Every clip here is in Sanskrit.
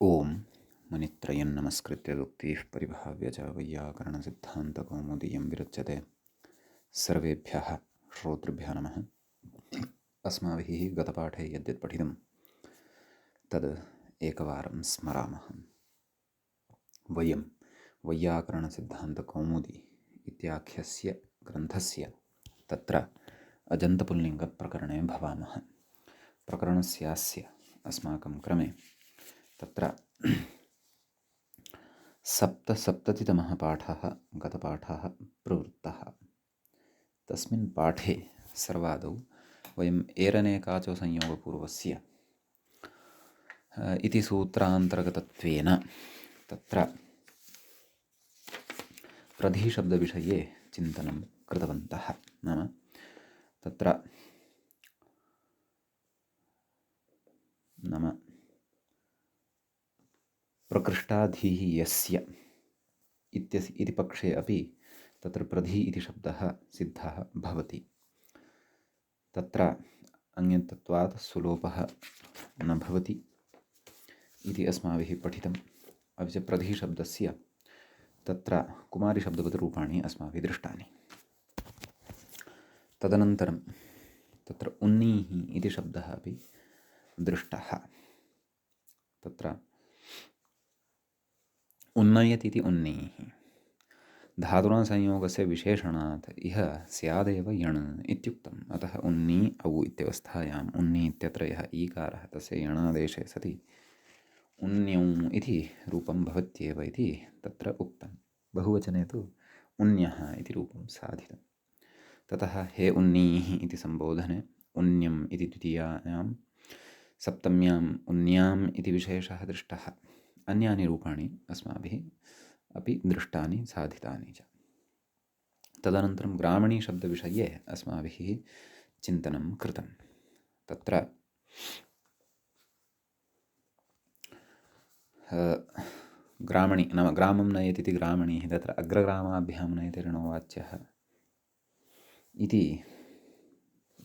ओम मुनित्रयं नमस्कृत्य दुक्तिः परिभाव्य च वैयाकरणसिद्धान्तकौमुदीयं विरच्यते। सर्वेभ्यः श्रोतृभ्यः नमः। अस्माभिः गतपाठे यद्यत् पठितं तद् एकवारं स्मरामः। वयं वैयाकरणसिद्धान्तकौमुदी इत्याख्यस्य ग्रन्थस्य तत्र अजन्तपुल्लिङ्गप्रकरणे भवामः। प्रकरणस्यास्य अस्माकं क्रमे तत्र सप्तसप्ततितमः पाठः गतपाठः प्रवृत्तः। तस्मिन् पाठे सर्वादौ वयम् एरनेकाचो संयोगपूर्वस्य इति सूत्रान्तर्गतत्वेन तत्र प्रधिशब्दविषये चिन्तनं कृतवन्तः। नाम तत्र प्रकृष्टाधिः यस्य इति पक्षे अपि तत्र प्रधि इति शब्दः सिद्धः भवति। तत्र अन्यत्वात् सुलोपः न भवति इति अस्माभिः पठितम्। अपि च प्रधिशब्दस्य तत्र कुमारिशब्दवद्रूपाणि अस्माभिः दृष्टानि। तदनन्तरं तत्र उन्नीः इति शब्दः अपि दृष्टः। तत्र उन्नयति इति उन्नीः धातुना संयोगस्य विशेषणात् इह स्यादेव यण् इत्युक्तम्। अतः उन्नी औ इत्यवस्थायाम् उन्नी इत्यत्र यः ईकारः तस्य यणादेशे सति उन्न्यौ इति रूपं भवत्येव इति तत्र उक्तं। बहुवचने तु उन्न्यः इति रूपं साधितं। ततः हे उन्नीः इति सम्बोधने उन्न्यम् इति द्वितीयायां सप्तम्याम् उन्न्याम् इति विशेषः दृष्टः। अन्यानि रूपाणि अस्माभिः अपि दृष्टानि साधितानि च। तदनन्तरं ग्रामणीशब्दविषये अस्माभिः चिन्तनं कृतं। तत्र ग्रामणी नाम ग्रामं नयति इति ग्रामणीः तत्र अग्रग्रामाभ्यां नयति ऋणवाच्यः इति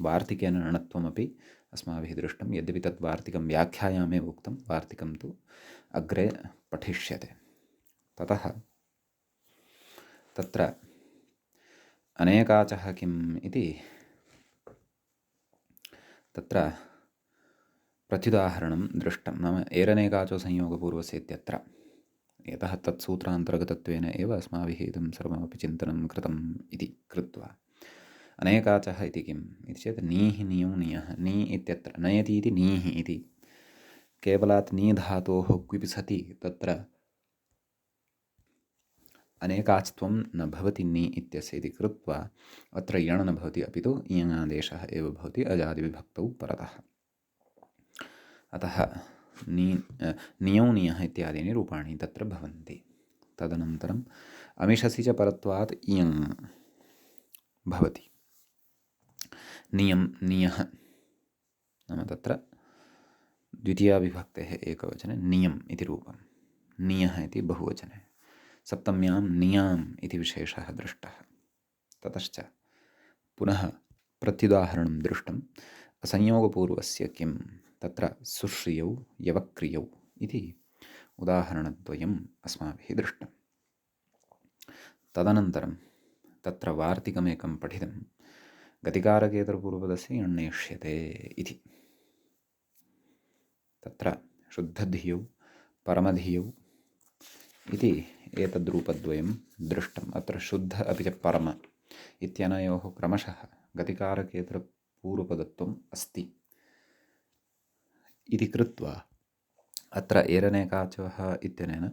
वार्तिकेन णत्वमपि अस्माभिः दृष्टं। यद्यपि तत् वार्तिकं व्याख्यायामेव उक्तं, वार्तिकं तु अग्रे पठिष्यते। ततः तत्र अनेकाचः किम् इति तत्र प्रत्युदाहरणं दृष्टं। नाम एरनेकाचो संयोगपूर्वस्य इत्यत्र यतः तत्सूत्रान्तर्गतत्वेन एव अस्माभिः इदं सर्वमपि चिन्तनं कृतम् इति कृत्वा अनेकाचः इति किम् इति चेत् नीः नियौ नियः नी इत्यत्र नयति इति नीः इति केवलात् नी धातोः क्विपि सति तत्र अनेकाच्त्वं न भवति नी इत्यस्य इति कृत्वा अत्र यण् न भवति, अपि तु इयङादेशः एव भवति अजादिविभक्तौ परतः। अतः नियौ नियः इत्यादीनि रूपाणि तत्र भवन्ति। तदनन्तरम् अमिषसि च परत्वात् इयङ् भवति। नियं नियः नाम तत्र द्वितीयाविभक्तेः एकवचने नियम् इति रूपं, नियः इति बहुवचने, सप्तम्यां नियाम् इति विशेषः दृष्टः। ततश्च पुनः प्रत्युदाहरणं दृष्टम् असंयोगपूर्वस्य किं तत्र सुश्रियौ यवक्रियौ इति उदाहरणद्वयम् अस्माभिः दृष्टं। तदनन्तरं तत्र वार्तिकमेकं पठितं गतिकारकेतरपूर्वपदस्य यण्णेष्यते इति। तत्र शुद्धधियौ परमधियौ इति एतद्रूपद्वयं दृष्टम्। अत्र शुद्ध अपि च परम इत्यनयोः क्रमशः गतिकारकेतरपूर्वपदत्वम् अस्ति इति कृत्वा अत्र एरनेकाचः इत्यनेन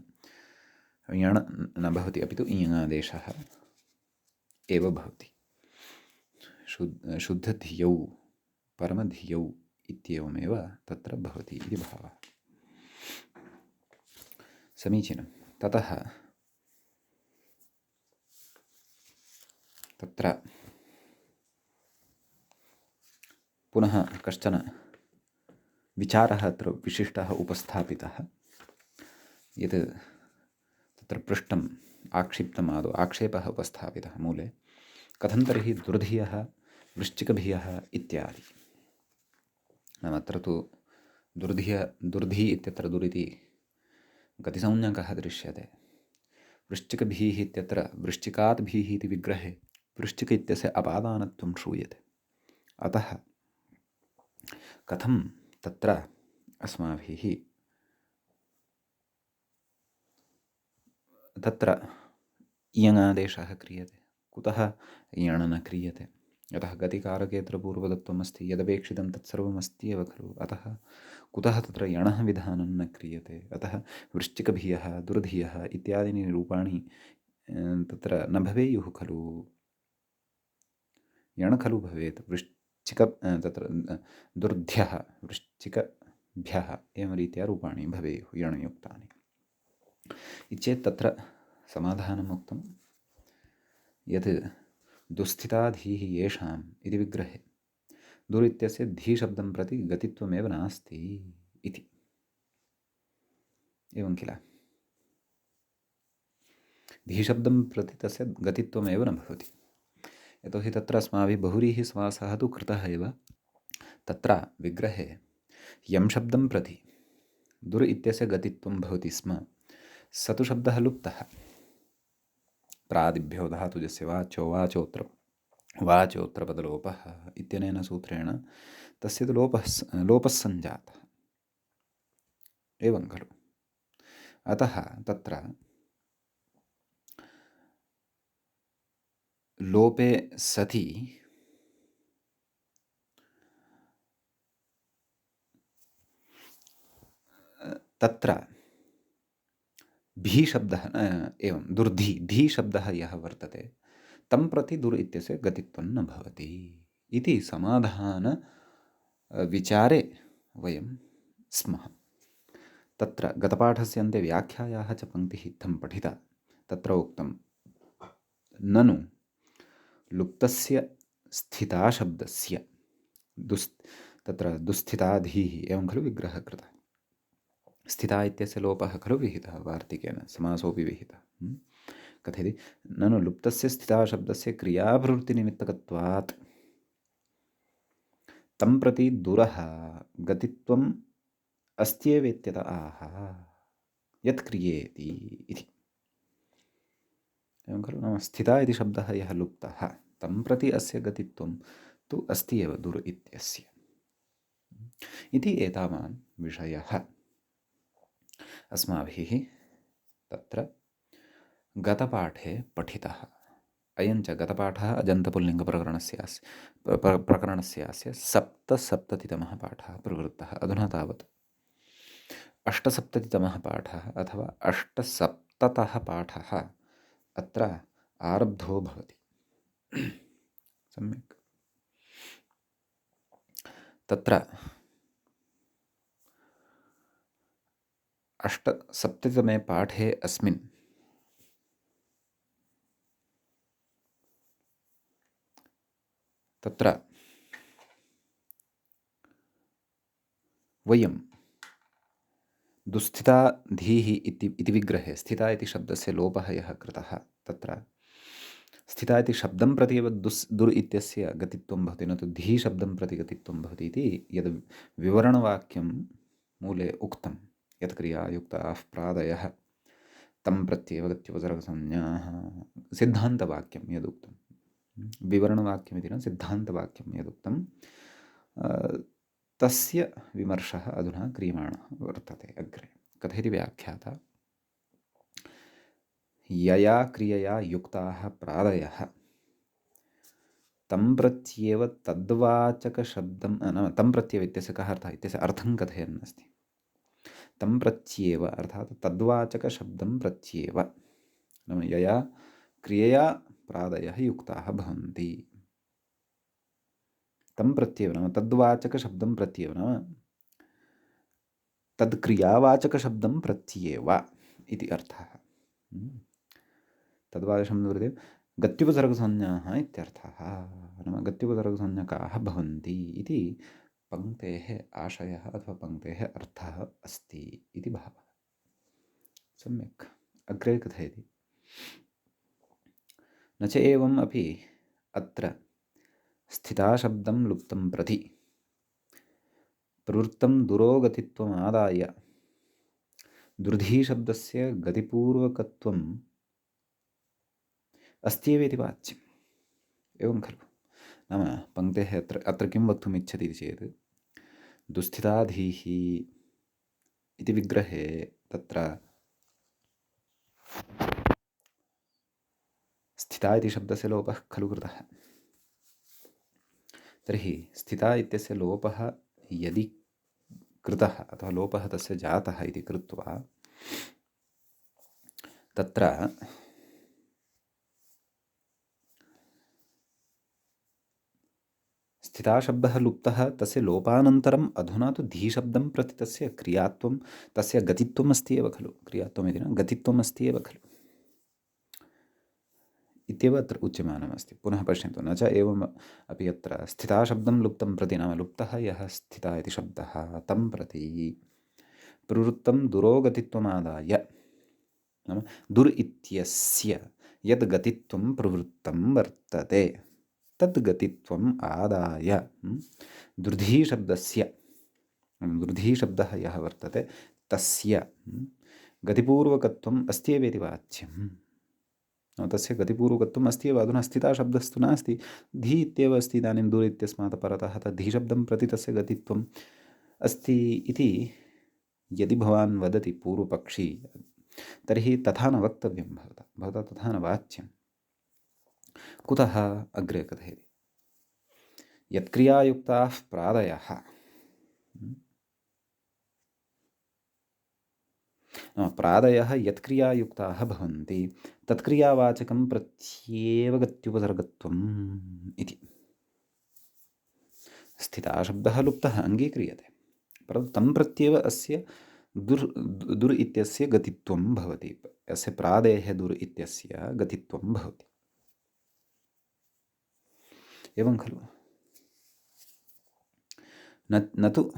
यण् न भवति, अपि तु इयङादेशः एव भवति। शुद्धधियौ परमधियौ इत्येवमेव तत्र भवति इति भावः। समीचीनं। ततः तत्र पुनः कश्चन विचारः अत्र विशिष्टः उपस्थापितः, यत् तत्र पृष्टम् आक्षिप्तम् आदौ आक्षेपः उपस्थापितः मूले, कथं तर्हि दुर्धियः वृश्चिकभियः इत्यादि। नाम अत्र तु दुर्धि इत्यत्र दुरिति गतिसंज्ञा कः दृश्यते। वृश्चिकभीः इत्यत्र वृश्चिकात् भीः इति विग्रहे वृश्चिक इत्यस्य अपादानत्वं श्रूयते। अतः कथं तत्र अस्माभिः तत्र इयङादेशः क्रियते, कुतः इयण् न क्रियते? यतः गतिकारकेऽत्र पूर्वदत्तमस्ति, यदपेक्षितं तत्सर्वमस्त्येव खलु। अतः कुतः तत्र यणः विधानं न क्रियते? अतः वृश्चिकभियः, दुर्धियः इत्यादीनि रूपाणि तत्र न भवेयुः खलु। यण् खलु भवेत्। वृश्चिक तत्र दुर्ध्यः, वृश्चिकभ्यः एवं रीत्या रूपाणि भवेयुः यणयुक्तानि। इत्येतत् तत्र समाधानम् उक्तं यत् दुःस्थिताधीः येषाम् इति विग्रहे दुर् इत्यस्य धीशब्दं प्रति गतित्वमेव नास्ति इति। एवं किल? धीशब्दं प्रति तस्य गतित्वमेव न भवति। यतोहि तत्र अस्माभिः बहुव्रीहि समासः तु कृतः एव। तत्र विग्रहे यं शब्दं प्रति दुर् इत्यस्य गतित्वं भवति स्म, स तु शब्दः लुप्तः। प्रादिभ्यो धातुजस्य वाचोत्तरपदलोपः इत्यनेन सूत्रेण तस्य तु लोपः सञ्जातः। एवं खलु। अतः तत्र लोपे सति तत्र भीशब्दः एवं धीशब्दः यः वर्तते तं प्रति दुर् इत्यस्य गतित्वं न भवति इति समाधानविचारे वयं स्मः। तत्र गतपाठस्य अन्ते व्याख्यायाः च पङ्क्तिः इत्थं पठिता। तत्र उक्तं ननु लुप्तस्य स्थिताशब्दस्य तत्र दुःस्थिताधीः एवं खलु विग्रहः कृतः। स्थिता इत्यस्य लोपः खलु विहितः वार्तिकेन, समासोऽपि विहितः। कथयति ननु लुप्तस्य स्थिताशब्दस्य क्रियाप्रवृत्तिनिमित्तकत्वात् तं प्रति दुरः गतित्वम् अस्त्येवेत्यत आह यत् क्रियेति इति। एवं खलु। नाम स्थिता इति शब्दः यः लुप्तः तं प्रति अस्य गतित्वं तु अस्ति एव दुर् इत्यस्य इति। एतावान् विषयः अस्माभिः तत्र गतपाठे पठितः। अयञ्च गतपाठः अजन्तपुल्लिङ्गप्रकरणस्यास्य सप्तसप्ततितमः पाठः प्रवृत्तः। अधुना तावत् अष्टसप्ततितमः पाठः अथवा अष्टसप्ततः पाठः अत्र आरब्धो भवति। सम्यक्। तत्र अष्टसप्ततितमे पाठे अस्मिन् तत्र वयं दुःस्थिताधीः इति विग्रहे स्थिता इति शब्दस्य लोपः यः कृतः, तत्र स्थिता इति शब्दं प्रति एव दुर् इत्यस्य गतित्वं भवति, न तु धी शब्दं प्रति गतित्वं भवति इति यद् विवरणवाक्यं मूले उक्तं। यत् क्रियायुक्ताः प्रादयः तं प्रत्येव गत्युपसर्गसंज्ञाः, सिद्धान्तवाक्यं यदुक्तं, विवरणवाक्यमिति न सिद्धान्तवाक्यं यदुक्तं, तस्य विमर्शः अधुना क्रियमाणः वर्तते अग्रे। कथयति व्याख्याता यया क्रियया युक्ताः प्रादयः तं प्रत्येव तद्वाचकशब्दं नाम तं प्रत्येव इत्यस्य कः अर्थः इत्यस्य अर्थं कथयन् अस्ति। तं प्रत्येव अर्थात् तद्वाचकशब्दं प्रत्येव नाम यया क्रियया प्रादयः युक्ताः भवन्ति तं प्रत्येव नाम तद्वाचकशब्दं प्रत्येव नाम तद्क्रियावाचकशब्दं प्रत्येव इति अर्थः। तद्वाचकशब्दं प्रत्येव गत्युपसर्गसंज्ञाः इत्यर्थः। नाम गत्युपसर्गसंज्ञकाः भवन्ति इति पङ्क्तेः आशयः अथवा पङ्क्तेः अर्थः अस्ति इति भावः। सम्यक्। अग्रे कथयति न च एवम् अपि अत्र स्थिताशब्दं लुप्तं प्रति प्रवृत्तं दुरोगतित्वमादाय दुर्धीशब्दस्य गतिपूर्वकत्वम् अस्त्येव इति वाच्यम्। एवं खलु? नाम पङ्क्तेः अत्र किं वक्तुम् इच्छति चेत् दुस्थिताधीः इति विग्रहे तत्र स्थिता इति शब्दस्य लोपः खलु कृतः। तर्हि स्थिता इत्यस्य लोपः यदि कृतः अथवा लोपः तस्य जातः इति कृत्वा तत्र स्थिताशब्दः लुप्तः तस्य लोपानन्तरम् अधुना तु धीशब्दं प्रति तस्य क्रियात्वं तस्य गतित्वम् अस्ति एव खलु। क्रियात्वम् इति न गतित्वम् अस्ति एव खलु इत्येव अत्र उच्यमानमस्ति। पुनः पश्यन्तु, न च एवम् अपि अत्र स्थिताशब्दं लुप्तं प्रति नाम लुप्तः यः स्थिता इति शब्दः तं प्रति प्रवृत्तं दुरोगतित्वमादाय नाम दुर् इत्यस्य यद् गतित्वं प्रवृत्तं वर्तते तद् गतित्वम् आदाय दुर्धीशब्दस्य दुर्धीशब्दः यः वर्तते तस्य गतिपूर्वकत्वम् अस्त्येव इति वाच्यम्। तस्य गतिपूर्वकत्वम् अस्ति एव। अधुना स्थिताशब्दस्तु नास्ति, धी इत्येव अस्ति इदानीं दुर् इत्यस्मात् परतः तद्धीशब्दं प्रति तस्य गतित्वम् अस्ति इति यदि भवान् वदति पूर्वपक्षी, तर्हि तथा न वक्तव्यं भवता तथा न वाच्यं। कुतः? अग्रे कथयति यत्क्रियायुक्ताः प्रादयः प्रादयः यत्क्रियायुक्ताः भवन्ति तत्क्रियावाचकं प्रत्येव गत्युपसर्गत्वम् इति। स्थिताशब्दः लुप्तः अङ्गीक्रियते, परन्तु तं प्रत्येव अस्य दुर् इत्यस्य गतित्वं भवति, अस्य प्रादेः दुर् इत्यस्य गतित्वं भवति। एवं खलु? न तु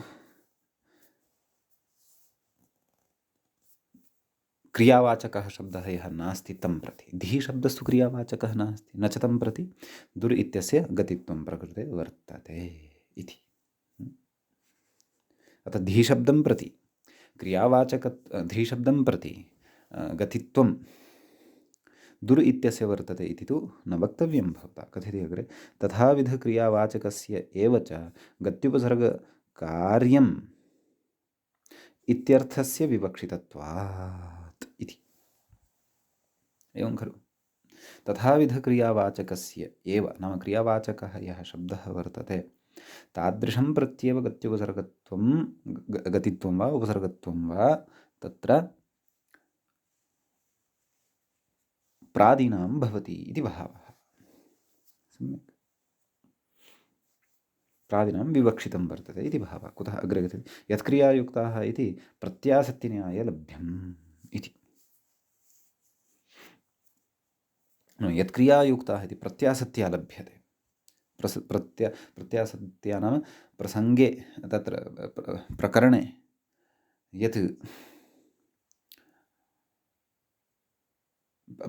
क्रियावाचकः शब्दः यः नास्ति तं प्रति, धीशब्दस्तु क्रियावाचकः नास्ति, न च तं प्रति दुर् इत्यस्य गतित्वं प्रकृते वर्तते इति। अतः धीशब्दं प्रति धीशब्दं प्रति गतित्वं दुर् इत्यस्य वर्तते इति तु न वक्तव्यं भवता। कथयति अग्रे तथाविधक्रियावाचकस्य एव च गत्युपसर्गकार्यम् इत्यर्थस्य विवक्षितत्वात् इति। एवं खलु? तथाविधक्रियावाचकस्य एव नाम क्रियावाचकः यः शब्दः वर्तते तादृशं प्रत्येव गत्युपसर्गत्वं गतित्वं वा उपसर्गत्वं वा तत्र प्रादिनां भवति इति भावः। सम्यक् प्रादिनां विवक्षितं वर्तते इति भावः। कुतः? अग्रे गच्छति यत्क्रियायुक्ताः इति प्रत्यासत्तिन्याये लभ्यम् इति। यत्क्रियायुक्ताः इति प्रत्यासत्या लभ्यते। प्रत्यासत्या नाम प्रसङ्गे तत्र प्रकरणे यत्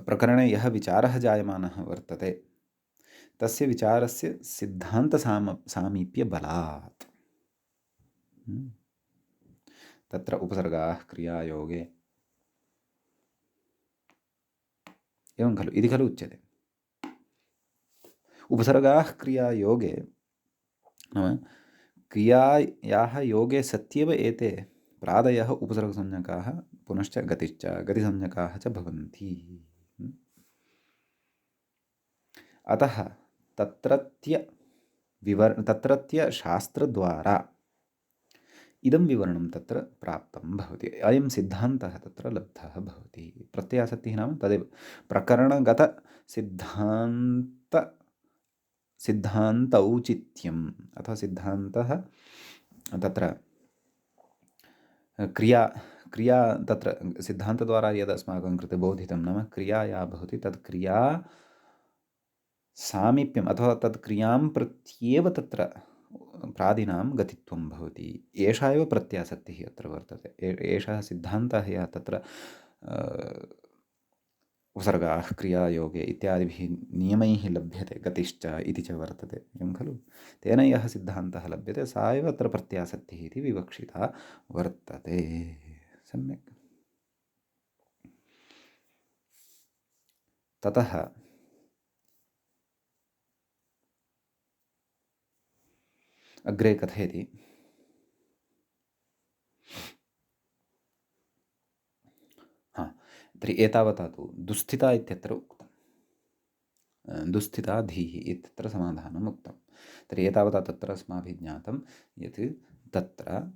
प्रकरणे यः विचारः जायमानः वर्तते तस्य विचारस्य सिद्धान्तसामीप्यबलात् तत्र उपसर्गाः क्रियायोगे एवं खलु इति खलु उच्यते। उपसर्गाः क्रियायोगे नाम क्रियायाः योगे सत्येव एते प्रादयः उपसर्गसंज्ञकाः पुनश्च गतिश्च गतिसंज्ञकाः च भवन्ति। अतः तत्रत्य शास्त्रद्वारा इदं विवरणं तत्र प्राप्तं भवति। अयं सिद्धान्तः तत्र लब्धः भवति। प्रत्यासत्तिः नाम तदेव सिद्धान्तौचित्यम् अथवा सिद्धान्तः तत्र क्रिया तत्र सिद्धान्तद्वारा यद् अस्माकं कृते बोधितं नाम क्रिया या भवति तत् क्रिया सामीप्यम् अथवा तत् क्रियां प्रत्येव तत्र प्रादिनां गतित्वं भवति। एषा एव प्रत्यासत्तिः अत्र वर्तते। एषः सिद्धान्तः यः तत्र उपसर्गाः क्रियायोगे इत्यादिभिः नियमैः लभ्यते गतिश्च इति च वर्तते एवं खलु। तेन यः सिद्धान्तः लभ्यते सा एव अत्र प्रत्यासत्तिः इति विवक्षिता वर्तते। सम्यक्। ततः अग्रे कथयति तर्हि एतावता तु दुःस्थिता इत्यत्र उक्तं। दुःस्थिता धीः इत्यत्र समाधानम् उक्तं। तर्हि एतावता तत्र अस्माभिः ज्ञातं यत् तत्र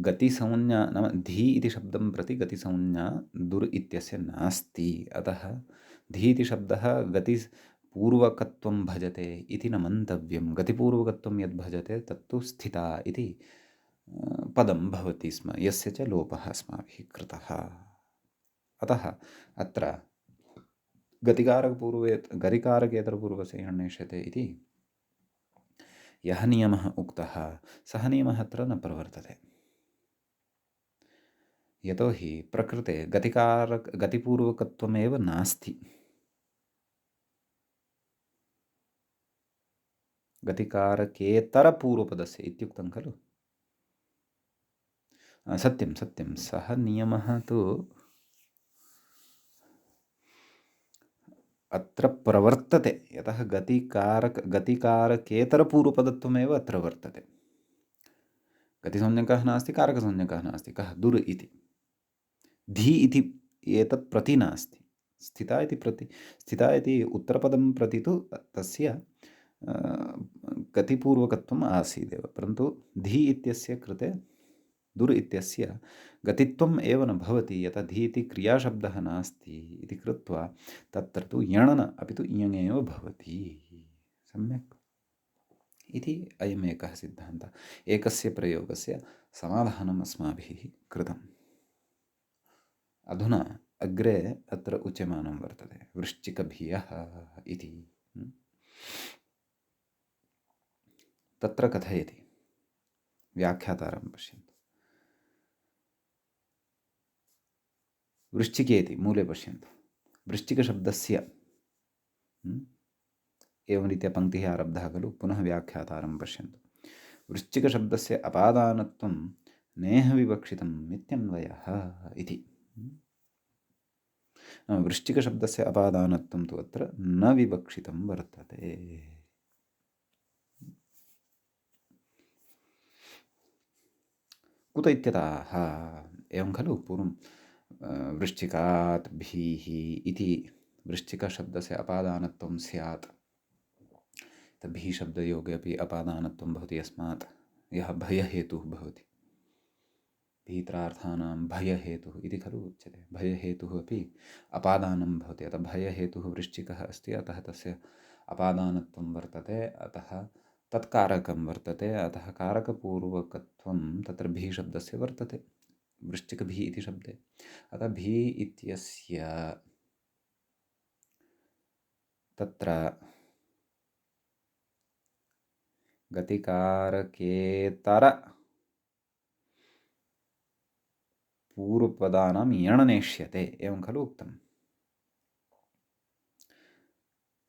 गतिसंज्ञा नाम धी इति शब्दं प्रति गतिसंज्ञा दुर् इत्यस्य नास्ति। अतः धी इति शब्दः गतिपूर्वकत्वं भजते इति न मन्तव्यं। गतिपूर्वकत्वं यद् भजते तत्तु स्थिता इति पदं भवति स्म, यस्य च लोपः अस्माभिः कृतः। अतः अत्र गतिकारकेतरपूर्वस्य ण्यष्यते इति यः नियमः उक्तः सः नियमः अत्र न प्रवर्तते। यतोहि प्रकृते गतिपूर्वकत्वमेव नास्ति। गतिकारकेतरपूर्वपदस्य इत्युक्तं खलु। सत्यं सत्यं, सः नियमः तु अत्र प्रवर्तते, यतः गतिकारकेतरपूर्वपदत्वमेव अत्र वर्तते। गतिसंज्ञकः नास्ति, कारकसंज्ञकः नास्ति, कः दुर् इति। धी इति एतत् प्रति नास्ति। स्थिता इति उत्तरपदं प्रति तु तस्य गतिपूर्वकत्वम् आसीदेव, परन्तु धी इत्यस्य कृते दुर् इत्यस्य गतित्वम् एव न भवति। यतः धी इति क्रियाशब्दः नास्ति इति कृत्वा तत्र तु यणन अपि तु इयङ् एव भवति। सम्यक् इति अयमेकः सिद्धान्तः। एकस्य प्रयोगस्य समाधानम् अस्माभिः कृतम्। अधुना अग्रे अत्र उच्यमानं वर्तते वृश्चिकभियः इति। तत्र कथयति, व्याख्यातारं पश्यन्तु। वृश्चिकेति मूले पश्यन्तु। वृश्चिकशब्दस्य एवं रीत्या पङ्क्तिः आरब्धः खलु। पुनः व्याख्यातारं पश्यन्तु। वृश्चिकशब्दस्य अपादानत्वं नेह विवक्षितम् इत्यन्वयः इति। वृश्चिकशब्दस्य अपादानत्वं तु अत्र न विवक्षितं वर्तते। कुत इत्यतः एवं खलु पूर्वं वृश्चिकात् भीः इति वृश्चिकशब्दस्य अपादानत्वं स्यात्। भीः शब्दयोगे अपि अपादानत्वं भवति, यस्मात् यः भयहेतुः भवति। भीत्रार्थानां भयहेतुः इति खलु उच्यते। भयहेतुः अपि अपादानं भवति। अतः भयहेतुः वृश्चिकः अस्ति, अतः तस्य अपादानत्वं वर्तते, अतः तत्कारकं वर्तते। अतः कारकपूर्वकत्वं तत्र भी शब्दस्य वर्तते, वृश्चिकभी इति शब्दे। अतः भी इत्यस्य तत्र गतिकारकेतर पूर्वपदानां यणनेष्यते एवं खलु उक्तम्।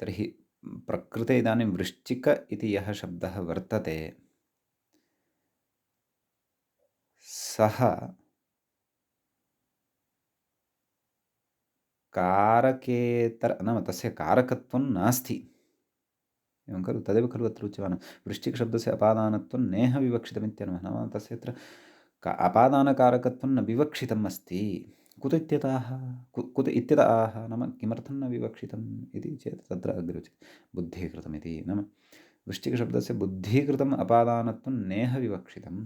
तर्हि प्रकृते इदानीं वृश्चिक इति यः शब्दः वर्तते सः कारकेतर नाम तस्य कारकत्वं नास्ति एवं खलु। तदेव खलु अत्र उच्यमानं वृश्चिकशब्दस्य अपादानत्वं नेह विवक्षितमित्यन्वयः। नाम तस्य अत्र अपादानकारकत्वं न विवक्षितम् अस्ति। कुत इत्यतः नाम किमर्थं न विवक्षितम् इति चेत् तत्र अग्रे उच्यते बुद्धीकृतमिति। नाम वृश्चिकशब्दस्य बुद्धीकृतम् अपादानत्वं नेह विवक्षितम्।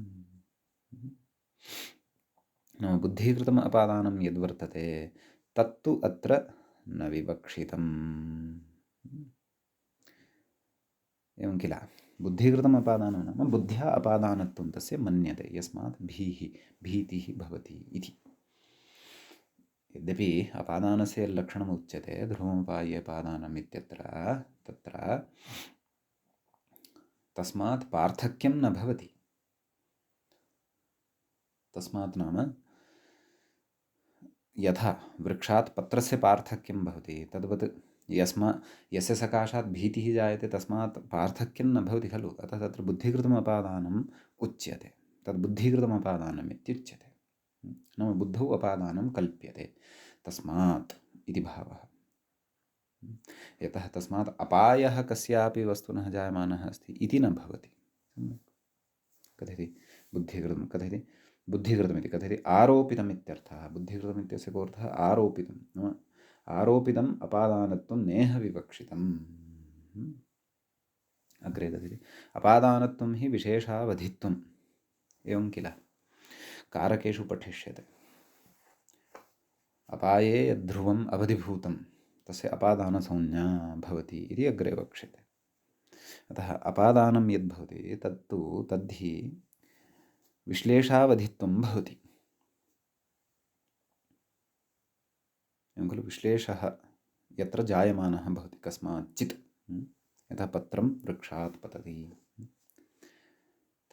नाम बुद्धीकृतम् अपादानं यद्वर्तते तत्तु अत्र न विवक्षितम् एवं किल। बुद्धीकृतम् अपादानं नाम बुद्ध्या अपादानत्वं तस्य मन्यते, यस्मात् भीतिः भवति इति। यद्यपि अपादानस्य लक्षणम् उच्यते ध्रुवमुपाय्यपादानम् इत्यत्र, तत्र तस्मात् पार्थक्यं न भवति। तस्मात् नाम यथा वृक्षात् पत्रस्य पार्थक्यं भवति, तद्वत् यस्य सकाशात् भीतिः जायते तस्मात् पार्थक्यं न भवति खलु। अतः तत्र बुद्धिकृतम् अपादानम् उच्यते। तद् बुद्धिकृतम् अपादानम् इत्युच्यते। नाम बुद्धौ अपादानं कल्प्यते तस्मात् इति भावः। यतः तस्मात् अपायः कस्यापि वस्तुनः जायमानः अस्ति इति न भवति। कथयति बुद्धिकृतं, कथयति बुद्धिकृतमिति, कथयति आरोपितम् इत्यर्थः। बुद्धिकृतम् इत्यस्य को अर्थः आरोपितं, नाम आरोपितम् अपादानत्वं नेह विवक्षितम्। अग्रे कथयति अपादानत्वं हि विशेषावधित्वम्, एवं किल कारकेषु पठिष्यते। अपाये यद्ध्रुवम् अवधिभूतं तस्य अपादानसंज्ञा भवति इति अग्रे वक्ष्यते। अतः अपादानं यद्भवति तत्तु तद्धि विश्लेषावधित्वं भवति। एवं खलु विश्लेषः यत्र जायमानः भवति कस्माच्चित्, यथा पत्रं वृक्षात् पतति,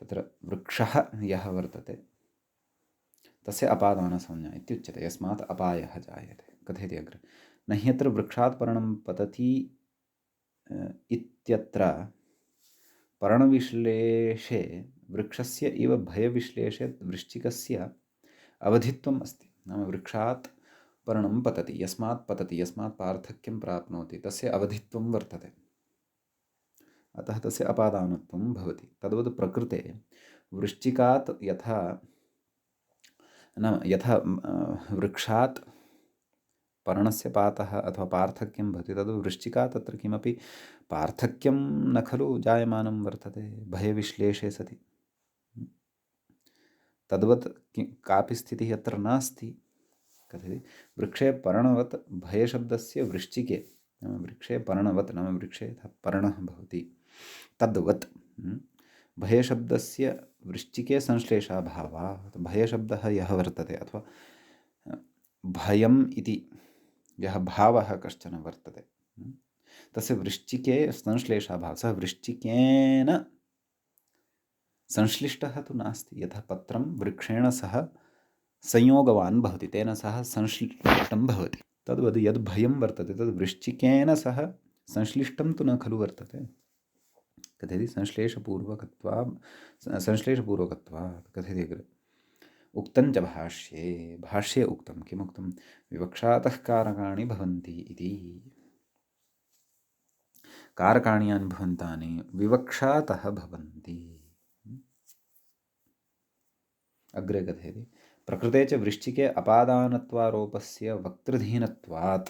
तत्र वृक्षः यः वर्तते तस्य अपादानसंज्ञा इत्युच्यते, यस्मात् अपायः जायते। कथयति अग्रे न ह्यत्र वृक्षात् पर्णं पतति इत्यत्र पर्णविश्लेषे वृक्षस्य इव भयविश्लेषे वृश्चिकस्य अवधित्वम् अस्ति। नाम वृक्षात् पर्णं पतति, यस्मात् पतति, यस्मात् पार्थक्यं प्राप्नोति तस्य अवधित्वं वर्तते, अतः तस्य अपादानत्वं भवति। तद्वत् प्रकृते वृश्चिकात् यथा नाम यथा वृक्षात् पर्णस्य पातः अथवा पार्थक्यं भवति, तद् वृश्चिकात् तत्र किमपि पार्थक्यं न खलु जायमानं वर्तते भयविश्लेषे सति। तद्वत् कापि स्थितिः अत्र नास्ति। कथयति वृक्षे पर्णवत् भयशब्दस्य वृश्चिके, नाम वृक्षे पर्णवत् नाम वृक्षे यथा पर्णः भवति तद्वत् भयशब्दस्य वृश्चिके संश्लेषाभावात्, भयशब्दः यः वर्तते अथवा भयम् इति यः भावः कश्चन वर्तते तस्य वृश्चिके संश्लेषाभावः, सः वृश्चिकेन संश्लिष्टः तु नास्ति। यथा पत्रं वृक्षेण सह संयोगवान् भवति, तेन सह संश्लिष्टं भवति, तद्वद् यद् भयं वर्तते तद् वृश्चिकेन सह संश्लिष्टं तु न खलु वर्तते। कथयति संश्लेषपूर्वकत्वात्। कथयति अग्रे उक्तं च भाष्ये, भाष्ये उक्तं किमुक्तं विवक्षातः कारकाणि भवन्ति इति। कारकाणि यानि भवन्तानि विवक्षातः भवन्ति। अग्रे कथयति प्रकृते च वृश्चिके अपादानत्वारोपस्य वक्तृधीनत्वात्,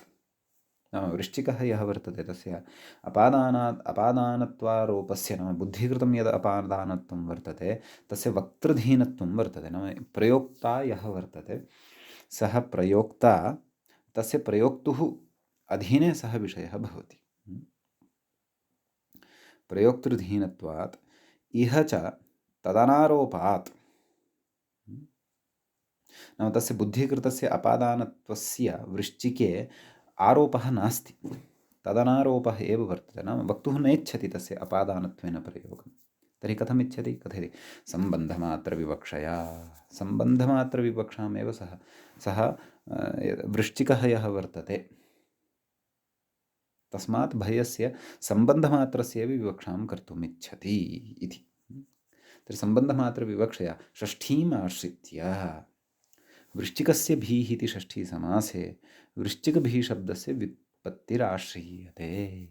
नाम वृश्चिकः यः वर्तते तस्य अपादानत्वारोपस्य, नाम बुद्धिकृतं यद् अपादानत्वं वर्तते तस्य वक्तृधीनत्वं वर्तते। नाम प्रयोक्ता यः वर्तते सः प्रयोक्ता, तस्य प्रयोक्तुः अधीने सः विषयः भवति। प्रयोक्तृधीनत्वात् इह च तदनारोपात्, नाम तस्य बुद्धिकृतस्य अपादानत्वस्य वृश्चिके आरोपः नास्ति, तदनारोपः एव वर्तते। नाम वक्तुः नेच्छति तस्य अपादानत्वेन प्रयोगं, तर्हि कथम् इच्छति? कथयति सम्बन्धमात्रविवक्षया, सम्बन्धमात्रविवक्षामेव सः वृश्चिकः यः वर्तते तस्मात् भयस्य सम्बन्धमात्रस्यैव विवक्षां कर्तुम् इच्छति इति। तर्हि सम्बन्धमात्रविवक्षया षष्ठीम् आश्रित्य वृश्चिकस्य भीः इति षष्ठी समासे वृश्चिकभीः शब्दस्य व्युत्पत्तिराश्रीयते।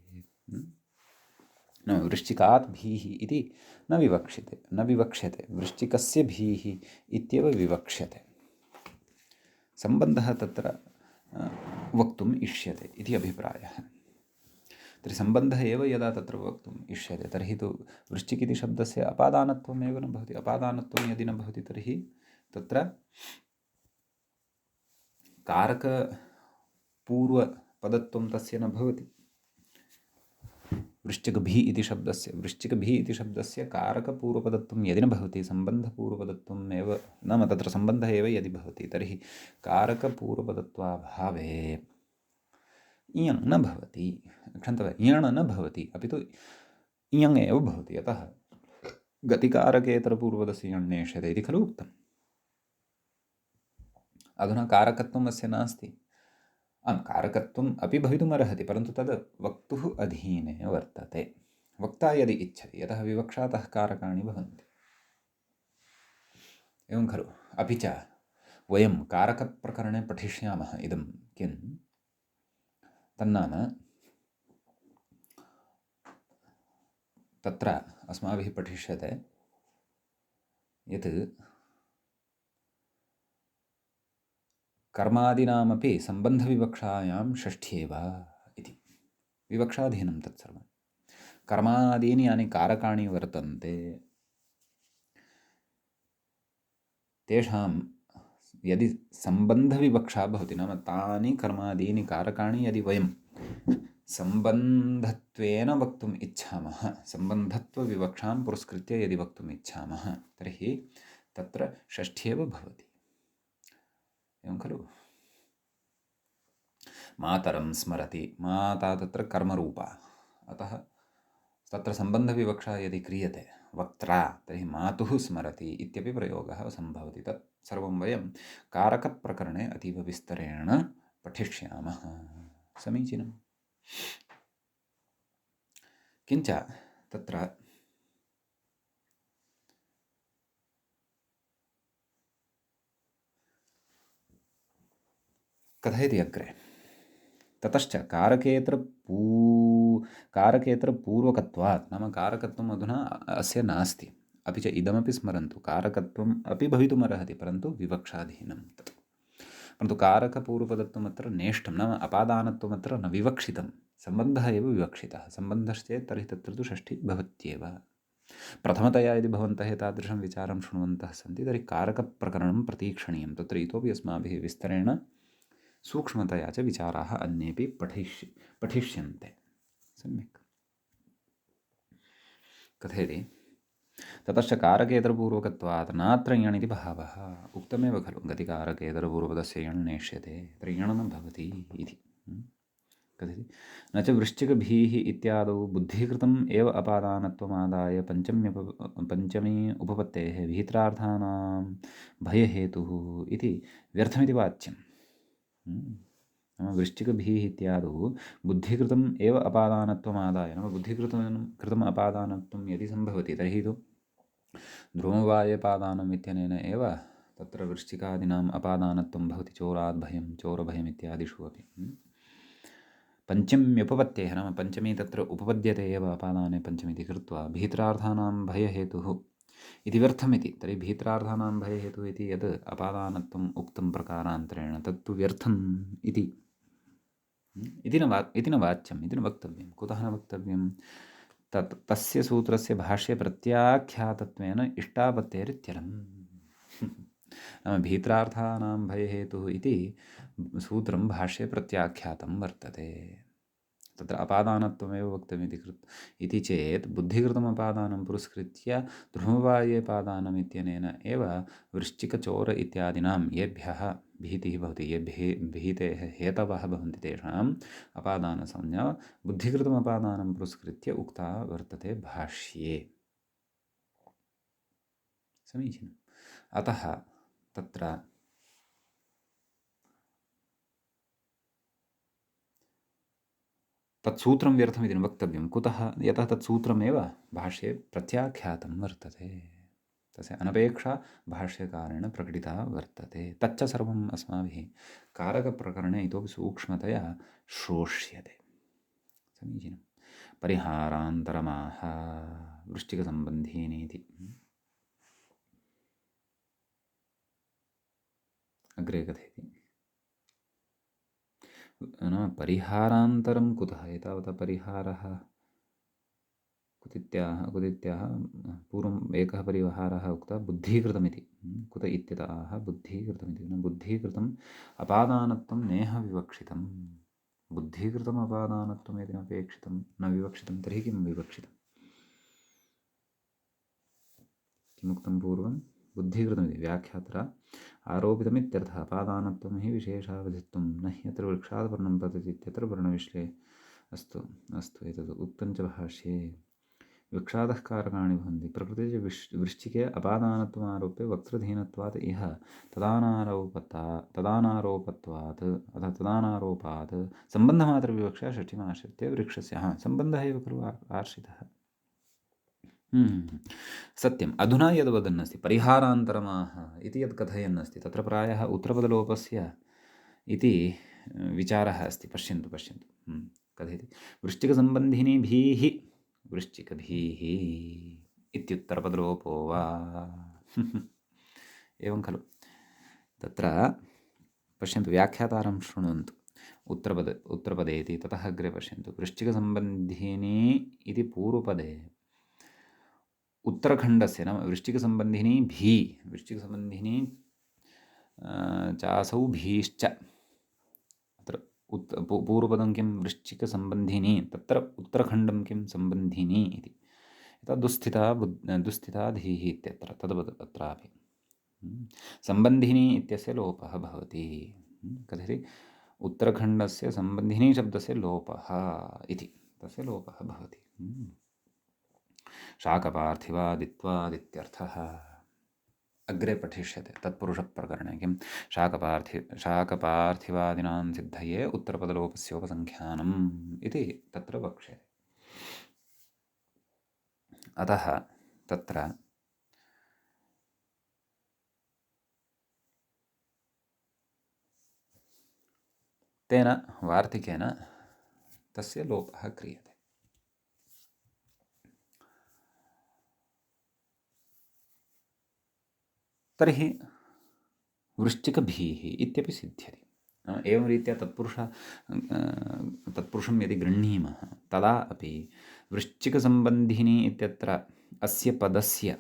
न वृश्चिकात् भीः इति न विवक्ष्यते, वृश्चिकस्य भीः इत्येव विवक्ष्यते। सम्बन्धः तत्र वक्तुम् इष्यते इति अभिप्रायः। तर्हि सम्बन्धः एव यदा तत्र वक्तुम् इष्यते तर्हि तु वृश्चिक इति शब्दस्य अपादानत्वमेव न भवति। अपादानत्वं यदि न भवति तर्हि तत्र कारकपूर्वपदत्वं तस्य न भवति। वृश्चिकभी इति शब्दस्य कारकपूर्वपदत्वं यदि न भवति, सम्बन्धपूर्वपदत्वम् एव, नाम तत्र सम्बन्धः एव यदि भवति तर्हि कारकपूर्वपदत्वाभावे इयं न भवति, क्षन्तव्यः इयण् न भवति, अपि तु इयङ् एव भवति। यतः गतिकारकेतरपूर्वपदस्य इयण् नेष्यते इति खलु उक्तम्। अधुना कारकत्वम् अस्य नास्ति, कारकत्वम् अपि भवितुमर्हति, परन्तु तद् वक्तुः अधीने वर्तते, वक्ता यदि इच्छति, यतः विवक्षातः कारकाणि भवन्ति। एवं खलु। अपि च वयं कारकप्रकरणे पठिष्यामः इदं किं तन्नाम तत्र अस्माभिः पठिष्यते यत् कर्मादीनामपि सम्बन्धविवक्षायां षष्ठ्येव इति। विवक्षाधीनं तत्सर्वं। कर्मादीनि यानि कारकाणि वर्तन्ते तेषां यदि सम्बन्धविवक्षा भवति, नाम तानि कर्मादीनि कारकाणि यदि वयं सम्बन्धत्वेन वक्तुम् इच्छामः, सम्बन्धत्वविवक्षां पुरस्कृत्य यदि वक्तुम् इच्छामः, तर्हि तत्र षष्ठ्येव भवति। एवं खलु? मातरं स्मरति, माता तत्र कर्मरूपा, अतः तत्र सम्बन्धविवक्षा यदि क्रियते वक्त्रा, तर्हि मातुः स्मरति इत्यपि प्रयोगः सम्भवति। तत् सर्वं वयं कारकप्रकरणे अतीव विस्तरेण पठिष्यामः। समीचीनम्। किञ्च तत्र कथयति अग्रे, ततश्च कारकेतरपूर्वकत्वात्, नाम कारकत्वम् अधुना अस्य नास्ति, अपि च इदमपि स्मरन्तु, कारकत्वम् अपि भवितुमर्हति, परन्तु विवक्षाधीनं तत्। परन्तु कारकपूर्वपदत्वम् अत्र नेष्टं, नाम अपादानत्वमत्र न विवक्षितं, सम्बन्धः एव विवक्षितः। सम्बन्धश्चेत् तर्हि तत्र तु षष्ठी भवत्येव। प्रथमतया यदि भवन्तः एतादृशं विचारं शृण्वन्तः सन्ति, तर्हि कारकप्रकरणं प्रतीक्षणीयं। तत्र इतोपि अस्माभिः विस्तरेण सूक्ष्मतया च विचाराः अन्येपि पठिष्यन्ते। सम्यक्। कथयति, ततश्च कारकेतरपूर्वकत्वात् नात्र यण् इति भावः। उक्तमेव खलु, गतिकारकेतरपूर्वपदस्य यण् नेष्यते, तत्र यण् न भवति इति। कथयति, न च वृश्चिकभीः इत्यादौ बुद्धिकृतम् एव अपादानत्वमादाय पञ्चमी उपपत्तेः भीत्रार्थानां भयहेतुः इति व्यर्थमिति वाच्यम्। नाम वृश्चिकभीः इत्यादौ बुद्धिकृतम् एव अपादानत्वमादाय, नाम बुद्धिकृतम् अपादानत्वं यदि सम्भवति, तर्हि तु ध्रुववायपादानम् इत्यनेन एव तत्र वृश्चिकादीनाम् अपादानत्वं भवति। चोरात् भयं, चोरभयम् इत्यादिषु अपि। पञ्चम्युपपत्तेः, नाम पञ्चमी तत्र उपपद्यते एव अपादाने पञ्चमीति कृत्वा, भीत्रार्थानां भयहेतुः इति व्यर्थमिति। तर्हि भीत्रार्थानां भयहेतुः इति यद् अपादानत्वम् उक्तं प्रकारान्तरेण, तत्तु व्यर्थम् इति न वाच्यम्, इति न वक्तव्यं। कुतः न वक्तव्यं? तस्य सूत्रस्य भाष्ये प्रत्याख्यातत्वेन इष्टापत्तेरित्यलम्। नाम भीत्रार्थानां भयहेतुः इति सूत्रं भाष्ये प्रत्याख्यातं वर्तते। तत्र अपादानत्वमेव वक्तव्यमिति चेत् बुद्धिकृतमपादानं पुरस्कृत्य ध्रुववायेपादानम् इत्यनेन एव वृश्चिकचोर इत्यादीनां येभ्यः भीतिः भवति, ये भीतेः हेतवः भवन्ति, तेषाम् अपादानसंज्ञा बुद्धिकृतमपादानं पुरस्कृत्य उक्ता वर्तते भाष्ये। समीचीनम्। अतः तत्र तत्सूत्रं व्यर्थमिति न वक्तव्यं। कुतः? यतः तत्सूत्रमेव भाष्ये प्रत्याख्यातं वर्तते, तस्य अनपेक्षा भाष्यकारेण प्रकटिता वर्तते। तच्च सर्वम् अस्माभिः कारकप्रकरणे इतोपि सूक्ष्मतया श्रोष्यते। समीचीनं। परिहारान्तरमाह वृश्चिकसम्बन्धीनीति। अग्रे कथयति, नाम परिहारान्तरं कुतः? एतावता परिहारः कुतित्याह पूर्वम् एकः परिहारः उक्तः बुद्धिकृतमिति। कुत इत्यतः बुद्धिकृतमिति, बुद्धिकृतम् अपादानत्वं नेह विवक्षितं। बुद्धिकृतम् अपादानत्वम् यदि अपेक्षितं न विवक्षितं, तर्हि किं विवक्षितं? किमुक्तं पूर्वं? बुद्धिकृतमिति व्याख्यात्र आरोपितमित्यर्थः। अपादानत्वं हि विशेषावधित्वं न ह्यत्र वृक्षात् वर्णं पतति इत्यत्र वर्णविश्ले। अस्तु एतद् उक्तं च भाष्ये। वृक्षादः कारकाणि भवन्ति। प्रकृते वृश्चिके अपादानत्वमारोप्य वक्त्रधीनत्वात् इह तदानारोपत्वात् अतः तदानारोपात् सम्बन्धमात्रविवक्षा षष्ठीमाश्रित्य वृक्षस्य सम्बन्धः एव खलु आश्रितः। सत्यम्। अधुना यद् वदन्नस्ति परिहारान्तरमाह इति यत् कथयन्नस्ति, तत्र प्रायः उत्तरपदलोपस्य इति विचारः अस्ति। पश्यन्तु कथयति, वृश्चिकसम्बन्धिनीभिः वृश्चिकभीः इत्युत्तरपदलोपो वा एवं खलु। तत्र पश्यन्तु, व्याख्यातारं शृण्वन्तु। उत्तरपदे इति ततः अग्रे पश्यन्तु। वृश्चिकसम्बन्धिनी इति पूर्वपदे उत्तरखण्डस्य नाम वृश्चिकसम्बन्धिनी भी, वृश्चिकसम्बन्धिनी चासौ भीश्च, अत्र पूर्वपदं किं वृश्चिकसम्बन्धिनी, तत्र उत्तरखण्डं किं सम्बन्धिनी इति। यथा दुस्थिता धीः इत्यत्र तद्वत् अत्रापि सम्बन्धिनी इत्यस्य लोपः भवति। कथयति उत्तरखण्डस्य सम्बन्धिनी शब्दस्य लोपः इति, तस्य लोपः भवति। शाकपार्थिवादित्वादित्यर्थः अग्रे पठिष्यते तत्पुरुषप्रकरणे। किं शाकपार्थिवादीनां सिद्धये उत्तरपदलोपस्योपसङ्ख्यानम् इति तत्र वक्ष्यते। अतः तत्र तेन वार्तिकेन तस्य लोपः क्रियते। तर्हि वृश्चिकभीः इत्यपि सिद्ध्यति। एवं रीत्या तत्पुरुषं यदि गृह्णीमः तदा अपि वृश्चिकसम्बन्धिनी इत्यत्र अस्य पदस्य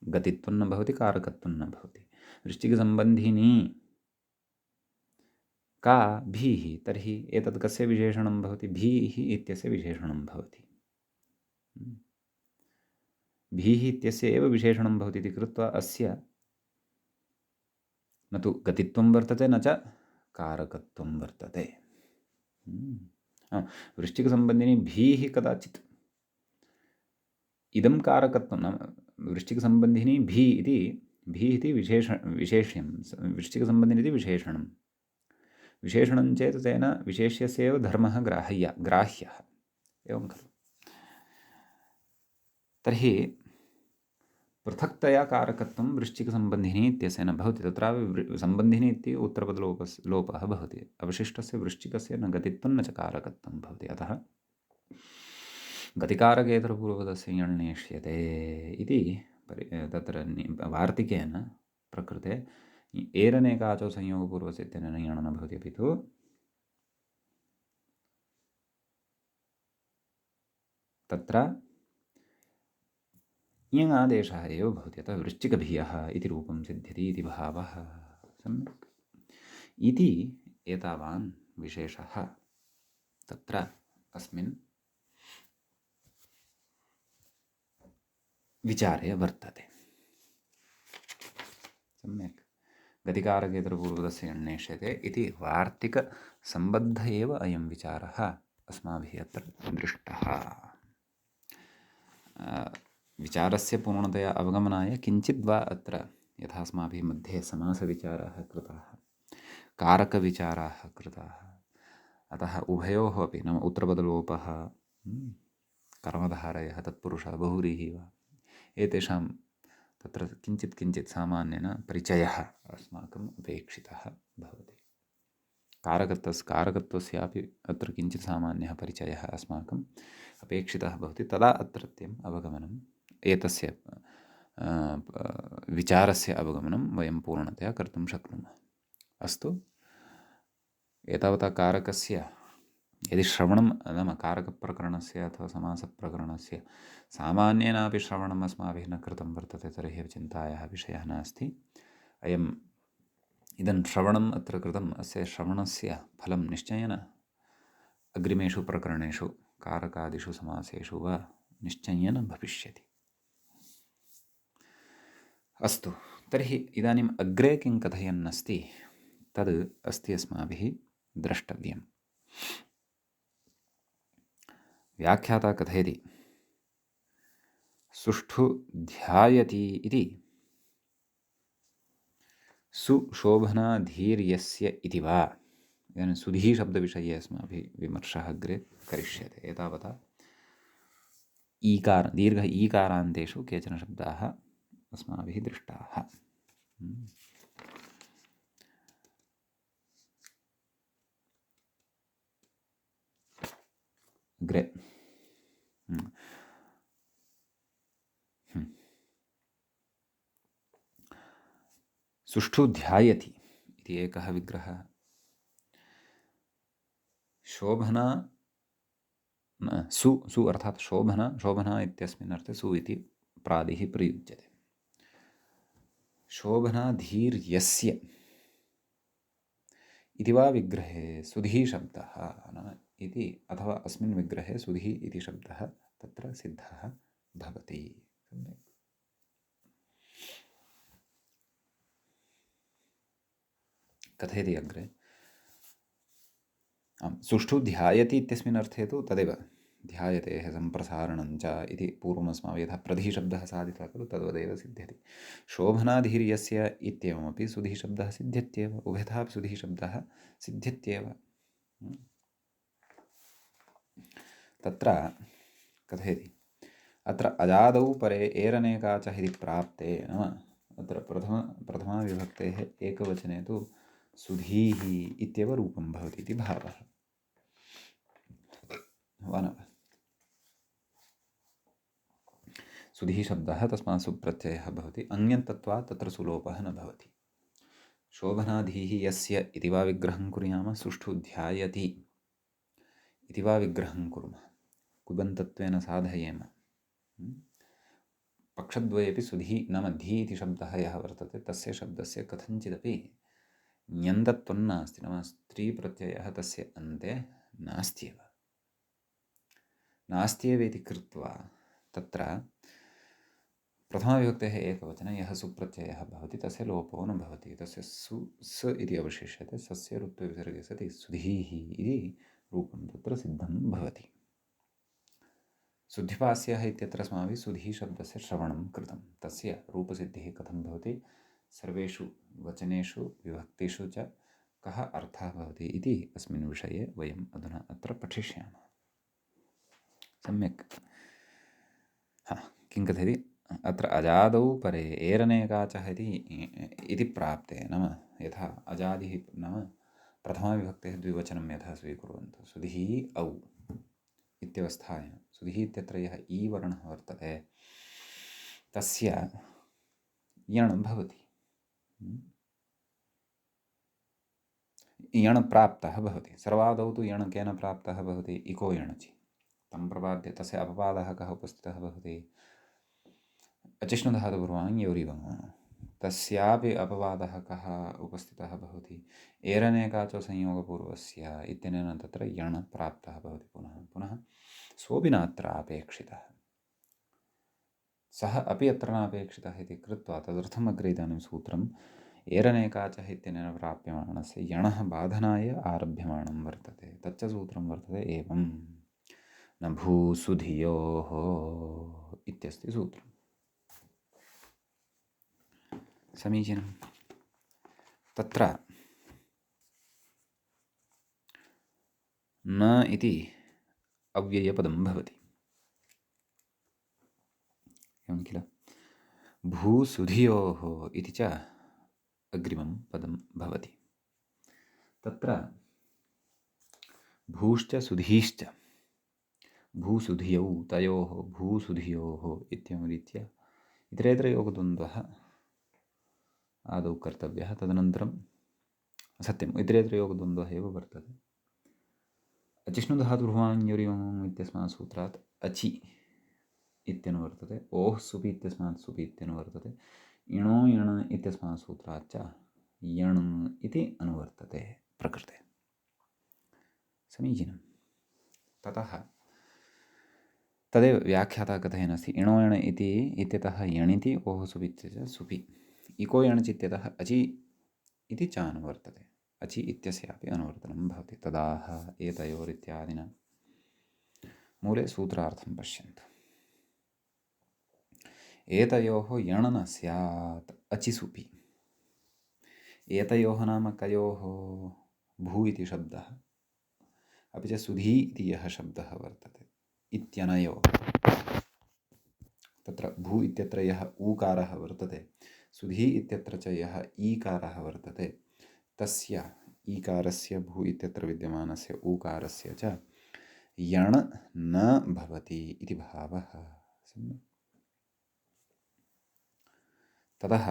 गतित्वं न भवति, कारकत्वं न भवति। वृश्चिकसम्बन्धिनी का भीः, तर्हि एतत् कस्य विशेषणं भवति? भीः इत्यस्य विशेषणं भवति। भीः इत्यस्य एव विशेषणं भवति इति कृत्वा अस्य न तु गतित्वं वर्तते न च कारकत्वं वर्तते। वृश्चिकसम्बन्धिनी भीः कदाचित् इदं कारकत्वं नाम वृश्चिकसम्बन्धिनी भी इति विशेष्यं, वृश्चिकसम्बन्धिनी इति विशेषणं। विशेषणं चेत् तेन विशेष्यस्य एव धर्मः ग्राह्यः, एवं खलु। तर्हि पृथक्तया कारकत्वं वृश्चिकसम्बन्धिनी इत्यस्य न भवति। तत्रापि सम्बन्धिनी इति उत्तरपदलोपः भवति। अवशिष्टस्य वृश्चिकस्य न गतित्वं न च कारकत्वं भवति। अतः गतिकारकेतरपूर्वपदस्य यण्णेष्यते इति तत्र वार्तिकेन प्रकृते एरनेकाचो संयोगपूर्वस्य इत्यनेन यण् न भवति, अपि तु तत्र इयङ् आदेशः एव भवति। अतः वृश्चिकभियः इति रूपं सिद्ध्यति इति भावः। सम्यक् इति एतावान् विशेषः तत्र अस्मिन् विचारे वर्तते। सम्यक् गतिकारकेतरपूर्वपदस्य यण्णेष्यते इति वार्तिकसम्बद्ध एव अयं विचारः अस्माभिः अत्र दृष्टः। विचारस्य पूर्णतया अवगमनाय किञ्चित् वा अत्र यथा अस्माभिः मध्ये समासविचाराः कृताः, कारकविचाराः कृताः, अतः उभयोः अपि नाम उत्तरपदलोपः, कर्मधारयः, तत्पुरुषः, बहुव्रीहिः वा, एतेषां तत्र किञ्चित् सामान्येन परिचयः अस्माकम् अपेक्षितः भवति। कारकत्वस्यापि अत्र किञ्चित् सामान्यः परिचयः अस्माकम् अपेक्षितः भवति। तदा अत्रत्यम् अवगमनम्, एतस्य विचारस्य अवगमनं वयं पूर्णतया कर्तुं शक्नुमः। अस्तु, एतावता कारकस्य यदि श्रवणं नाम कारकप्रकरणस्य अथवा समासप्रकरणस्य सामान्येनापि श्रवणम् अस्माभिः न कृतं वर्तते तर्हि चिन्तायाः विषयः नास्ति। इदं श्रवणम् अत्र कृतम्, अस्य श्रवणस्य फलं निश्चयेन अग्रिमेषु प्रकरणेषु कारकादिषु समासेषु वा निश्चयेन भविष्यति। अस्तु, तर्हि इदानीम् अग्रे किं कथयन्नस्ति तद् अस्ति अस्माभिः द्रष्टव्यम्। व्याख्याता कथयति सुष्ठु ध्यायति इति सुशोभनाधीर्यस्य इति वा। इदानीं सुधीशब्दविषये अस्माभिः विमर्शः अग्रे करिष्यते। एतावता दीर्घ ईकारान्तेषु केचन शब्दाः अस्माभिः दृष्टाः। अग्रे सुष्ठु ध्यायति इति एकः विग्रहः। शोभना सु अर्थात् शोभना इत्यस्मिन् अर्थे सु इति प्रादिः प्रयुज्यते। शोभना धीर्यस्य इति वा विग्रहे सुधी शब्दः नाम इति, अथवा अस्मिन् विग्रहे सुधी इति शब्दः तत्र सिद्धः भवति। सम्यक्। कथयति अग्रे। सुष्ठु ध्यायति इत्यस्मिन् अर्थे तु तदेव, ध्यायतेः सम्प्रसारणं च इति पूर्वमस्माभिः यथा प्रधिशब्दः साधितः खलु तद्वदेव सिद्ध्यति। शोभनाधीर्यस्य इत्येवमपि सुधिशब्दः सिद्ध्यत्येव, उभयथापि सुधिशब्दः सिद्ध्यत्येव। तत्र कथयति, अत्र अजादौ परे एरनेकाचः इति प्राप्ते, नाम अत्र प्रथमाविभक्तेः एकवचने तु सुधीः इत्येव रूपं भवति इति भावः। वानव सुधीः शब्दः तस्मात् सुप्रत्ययः भवति, अन्यन्तत्वात् तत्र सुलोपः न भवति। शोभनाधीः यस्य इति वा विग्रहं कुर्याम, सुष्ठु ध्यायति इति वा विग्रहं कुर्मः, कुबन्तत्वेन साधयेम। पक्षद्वयेपि सुधी नाम धी इति शब्दः यः वर्तते तस्य शब्दस्य कथञ्चिदपि ण्यन्तत्वं नास्ति, नाम स्त्रीप्रत्ययः तस्य अन्ते नास्त्येव इति कृत्वा तत्र प्रथमाविभक्तेः एकवचने यः सुप्रत्ययः भवति तस्य लोपो न भवति, तस्य स इति अवशिष्यते, सस्य ऋत्वविसर्गे सति सुधीः इति रूपं तत्र सिद्धं भवति। सुद्धिपास्यः इत्यत्र अस्माभिः सुधी शब्दस्य श्रवणं कृतं, तस्य रूपसिद्धिः कथं भवति, सर्वेषु वचनेषु विभक्तिषु च कः अर्थः भवति इति अस्मिन् विषये वयम् अधुना अत्र पठिष्यामः। सम्यक्। किं कथयति, अत्र अजादौ परे एरनेकाचः इति प्राप्ते, नाम यथा अजादिः नाम प्रथमाविभक्तेः द्विवचनं यथा स्वीकुर्वन्तु, सुधिः औ इत्यवस्थायां सुधिः इत्यत्र यः ई वर्णः वर्तते तस्य यण् भवति, यण् प्राप्तः भवति। सर्वादौ तु यण् केन प्राप्तः भवति, इको यणचि, तं प्रपाद्य तस्य अपवादः कः उपस्थितः भवति, अचिष्णुधातुपूर्वाङ् योरिवङ्, तस्यापि अपवादः कः उपस्थितः भवति, एरनेकाचो संयोगपूर्वस्य इत्यनेन तत्र यण् प्राप्तः भवति। पुनः सोऽपि नात्र अपेक्षितः, सः अपि अत्र नापेक्षितः इति कृत्वा तदर्थम् अग्रे इदानीं सूत्रम् एरनेकाचः इत्यनेन प्राप्यमाणस्य यणः बाधनाय आरभ्यमाणं वर्तते, तच्च सूत्रं वर्तते एवं न भूसुधियोः इत्यस्ति सूत्रम्। समीचीनं। तत्र न इति अव्ययपदं भवति, एवं किल, भूसुधियोः इति च अग्रिमं पदं भवति। तत्र भूश्च सुधीश्च, भूसुधियौ तयोः भूसुधियोः इत्येवं रीत्या इतरेतरयोगद्वन्द्वः आदौ कर्तव्यः, तदनन्तरं सत्यम् इतरेतरयोगद्वन्द्वः एव वर्तते। अचिष्णुधातुर्वाङ् योरिवम् इत्यस्मात् सूत्रात् अचि इत्यनुवर्तते, ओः सुपि इत्यस्मात् सुपि इत्यनुवर्तते, इणो यण् इत्यस्मात् सूत्रात् च यण् इति अनुवर्तते प्रकृते। समीचीनं। ततः तदेव व्याख्याता कथयन् इणो यण् इति इत्यतः यणिति, ओः सुपि इत्यस्य सुपि, इको यणचि इत्यतः अचि इति च अनुवर्तते, अचि इत्यस्यापि अनुवर्तनं भवति। तदाह एतयोरित्यादिना मूले सूत्रार्थं पश्यन्तु। एतयोः यण् न स्यात् अचिसुपि, एतयोः नाम कयोः, भू इति शब्दः अपि च सुधी इति यः शब्दः वर्तते इत्यनयोः, तत्र भू इत्यत्र यः ऊकारः वर्तते, सुधी इत्यत्र च यः ईकारः वर्तते, तस्य ईकारस्य भू इत्यत्र विद्यमानस्य ऊकारस्य च यण् न भवति इति भावः। ततः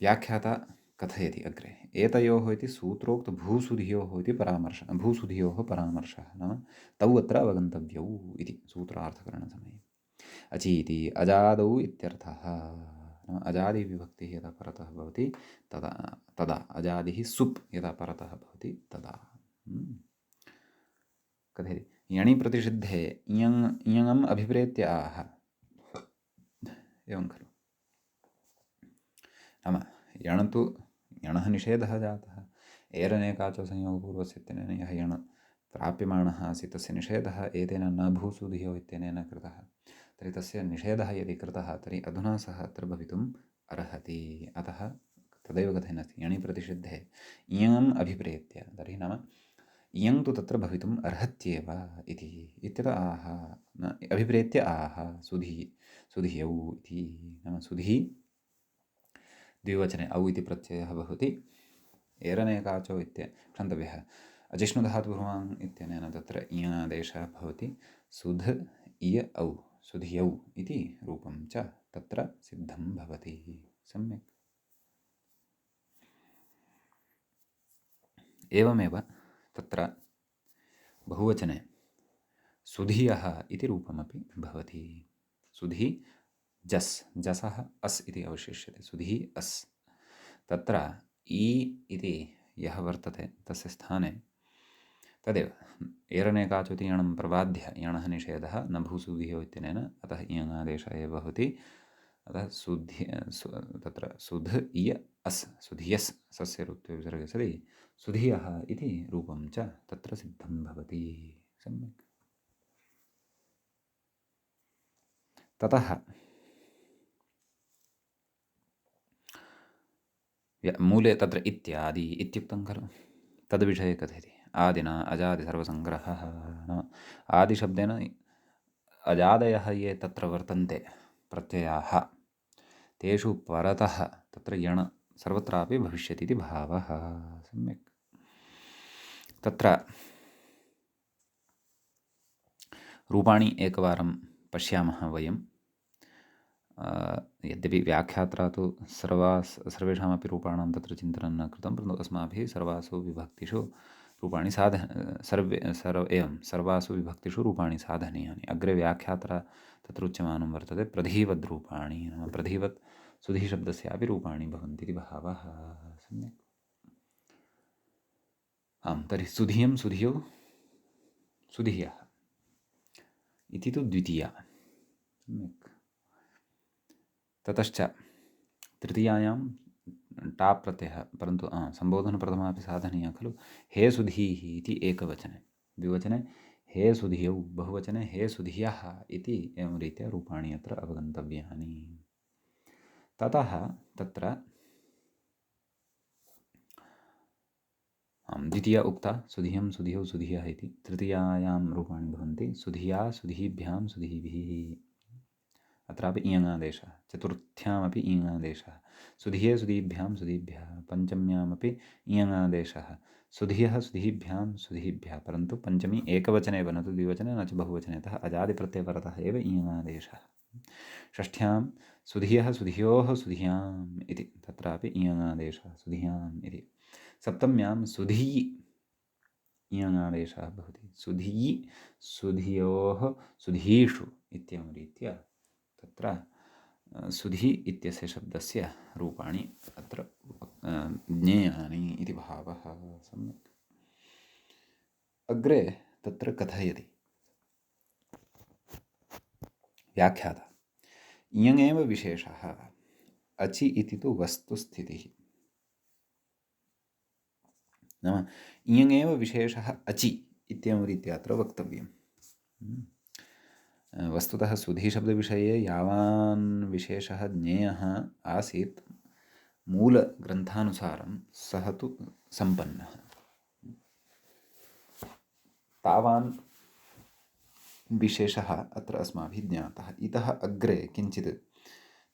व्याख्याता कथयति अग्रे एतयोः इति सूत्रोक्तभूसुधियोः इति भूसुधियोः परामर्शः नाम तौ अत्र अवगन्तव्यौ इति सूत्रार्थकरणसमये अचीति अजादौ इत्यर्थः नाम अजादिविभक्तिः यदा परतः भवति तदा तदा अजादिः सुप् यदा परतः भवति तदा कथयति यणि प्रतिषिद्धे इयङम् अभिप्रेत्य आह एवं खलु नाम यण तु यणः निषेधः जातः एरनेकाचो संयोगपूर्वस्य इत्यनेन यः यण प्राप्यमाणः आसीत् तस्य निषेधः एतेन न भूसुधियो इत्यनेन कृतः तर्हि तस्य निषेधः यदि कृतः तर्हि अधुना सः अत्र भवितुम् अर्हति अतः तदैव कथयन्नस्ति यणि प्रतिषिद्धे इयङम् अभिप्रेत्य तर्हि नाम इयं तु तत्र भवितुम् अर्हत्येव इति इत्यतः आह न अभिप्रेत्य आह सुधियौ इति नाम सुधिः द्विवचने औ इति प्रत्ययः भवति एरनेकाचो इत्य क्षन्तव्यः अजिष्णुधातुभ्रुवाङ् इत्यनेन तत्र इयङादेशः भवति सुध इय औ सुधियौ इति रूपं च तत्र सिद्धं भवति सम्यक् एवमेव तत्र बहुवचने सुधियः इति रूपमपि भवति सुधि जस् जसः अस् इति अवशिष्यते सुधिः अस् तत्र ई इति यः वर्तते तस्य स्थाने तदेव एरनेकाचोति यणं प्रबाध्य यणः निषेधः न भूसुधियो इत्यनेन अतः इयङादेशः एव भवति अतः तत्र सुध इय अस् सुधियस् सस्य ऋत्वे विसर्गे सति सुधियः इति रूपं च तत्र सिद्धं भवति सम्यक् ततः मूले तत्र इत्यादि इत्युक्तं खलु तद्विषये कथयति आदिना अजादिसर्वसङ्ग्रहः नाम आदिशब्देन अजादयः ये तत्र वर्तन्ते प्रत्ययाः तेषु परतः तत्र यण सर्वत्रापि भविष्यति इति भावः सम्यक् तत्र रूपाणि एकवारं पश्यामः वयं यद्यपि व्याख्यात्रा तु सर्वेषामपि रूपाणां तत्र चिन्तनं न कृतं परन्तु अस्माभिः सर्वासु विभक्तिषु रूपाणि सर्वासु विभक्तिषु रूपाणि साधनीयानि अग्रे व्याख्यात्रा तत्र उच्यमानं वर्तते प्रधीवद्रूपाणि नाम प्रधीवत् सुधीशब्दस्यापि रूपाणि भवन्ति इति भावः सम्यक् आं तर्हि सुधियं सुधियौ सुधियः इति तु द्वितीया सम्यक् ततश्च तृतीयायां टाप् प्रत्ययः परन्तु सम्बोधनप्रथमापि साधनीया खलु हे सुधीः इति एकवचने द्विवचने हे सुधियौ बहुवचने हे सुधियः इति एवं रीत्या रूपाणि अत्र अवगन्तव्यानि ततः तत्र द्वितीया उक्ता सुधियं सुधियौ सुधियः इति तृतीयायां रूपाणि भवन्ति सुधिया सुधीभ्यां सुधीभिः अत्रापि इयङादेशः चतुर्थ्यामपि इयङादेशः सुधिये सुधीभ्यां सुधीभ्यः पञ्चम्यामपि इयङादेशः सुधियः सुधीभ्यां सुधीभ्यः परन्तु पञ्चमी एकवचने एव न तु द्विवचने न च बहुवचने अतः अजादिप्रत्ययपरतः एव इयङादेशः षष्ठ्यां सुधियः सुधियोः सुधियाम् इति तत्रापि इयङादेशः सुधियाम् इति सप्तम्यां सुधी इयङादेशः भवति सुधी सुधियोः सुधीषु इत्येवं रीत्या तत्र सुधि इत्यस्य शब्दस्य रूपाणि अत्र ज्ञेयानि इति भावः सम्यक् अग्रे तत्र कथयति व्याख्याता इयङेव विशेषः अचि इति तु वस्तुस्थितिः नाम इयङेव विशेषः अचि इत्येवं रीत्या अत्र वक्तव्यम् वस्तुतः सुधीशब्दविषये यावान् विशेषः ज्ञेयः आसीत् मूलग्रन्थानुसारं सः तु सम्पन्नः तावान् विशेषः अत्र अस्माभिः ज्ञातः इतः अग्रे किञ्चित्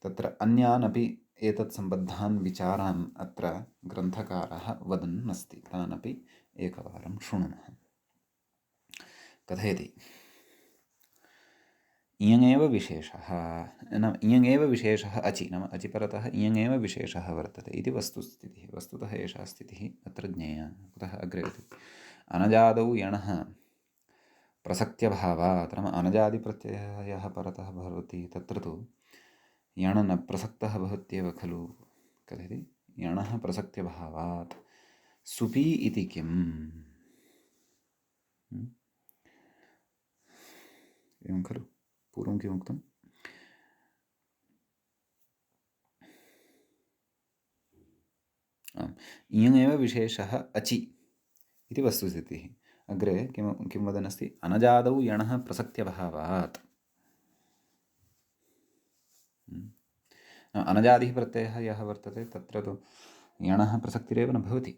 तत्र अन्यान् अपि एतत् सम्बद्धान् विचारान् अत्र ग्रन्थकारः वदन् अस्ति तान् अपि एकवारं शृणुमः कथयति इयङेव विशेषः नाम इयङेव विशेषः अचि नाम अचि परतः इयङेव विशेषः वर्तते इति वस्तुस्थितिः। वस्तुतः एषा स्थितिः अत्र ज्ञेया। कुतः अग्रे अनजादौ यणः प्रसक्त्यभावात् नाम अनजादिप्रत्ययः यः परतः भवति तत्र तु यण न प्रसक्तः भवत्येव खलु। कथयति यणः प्रसक्त्यभावात् सुपी इति किम् एवं खलु। पूर्वं किमुक्तम्? इयङेव विशेषः अचि इति वस्तुस्थितिः। अग्रे किं वदन् अस्ति? अनजादौ यणः प्रसक्त्यभावात्। अनजादिः प्रत्ययः यः वर्तते तत्र तु यणः प्रसक्तिरेव न भवति।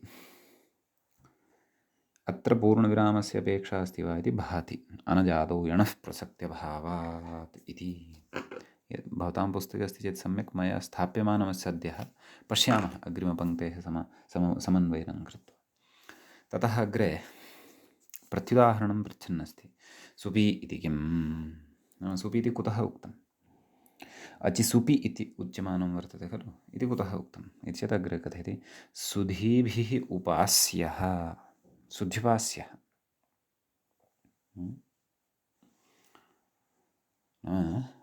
अत्र पूर्णविरामस्य अपेक्षा अस्ति वा इति भाति। अनजादौ यणः प्रसक्त्यभावात् इति भवतां पुस्तके अस्ति चेत् सम्यक् मया स्थाप्यमानमस्ति सद्यः। पश्यामः अग्रिमपङ्क्तेः समन्वयनं कृत्वा। ततः अग्रे प्रत्युदाहरणं पृच्छन्नस्ति। सुपि इति किम्? सुपि इति कुतः उक्तम्? अचि सुपि इति उच्यमानं वर्तते खलु। इति कुतः उक्तम् इति चेत् अग्रे कथयति सुधीभिः उपास्यः सुध्युपास्यः।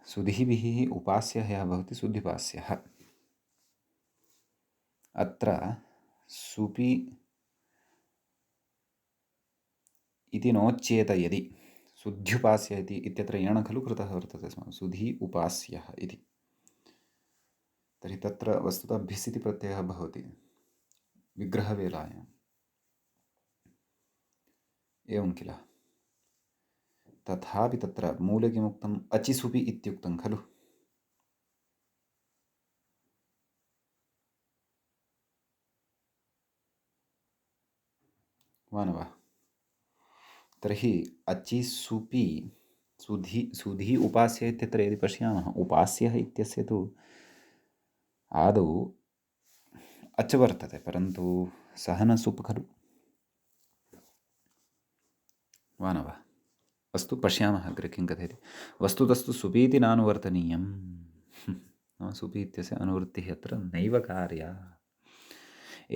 सुधीभिः उपास्यः यः भवति सुध्युपास्यः। अत्र सुपि इति नोच्येत यदि सुध्युपास्य इति इत्यत्र यण खलु कृतः वर्तते स्म। सुधी उपास्यः इति तर्हि तत्र वस्तुतः भिस् इति प्रत्ययः भवति विग्रहवेलायाम्। एवं किल। तथापि तत्र मूले किमुक्तम्? अचिसुपि इत्युक्तं खलु। वा न वा? तर्हि अचिसुपि सुधी उपास्य इत्यत्र यदि पश्यामः उपास्यः इत्यस्य तु आदौ अच वर्तते परन्तु सः न सुप् खलु। वा न वा? अस्तु पश्यामः अग्रे किं कथयति। वस्तुतस्तु सुपि इति नानुवर्तनीयम्। सुपि इत्यस्य अनुवृत्तिः अत्र नैव कार्या।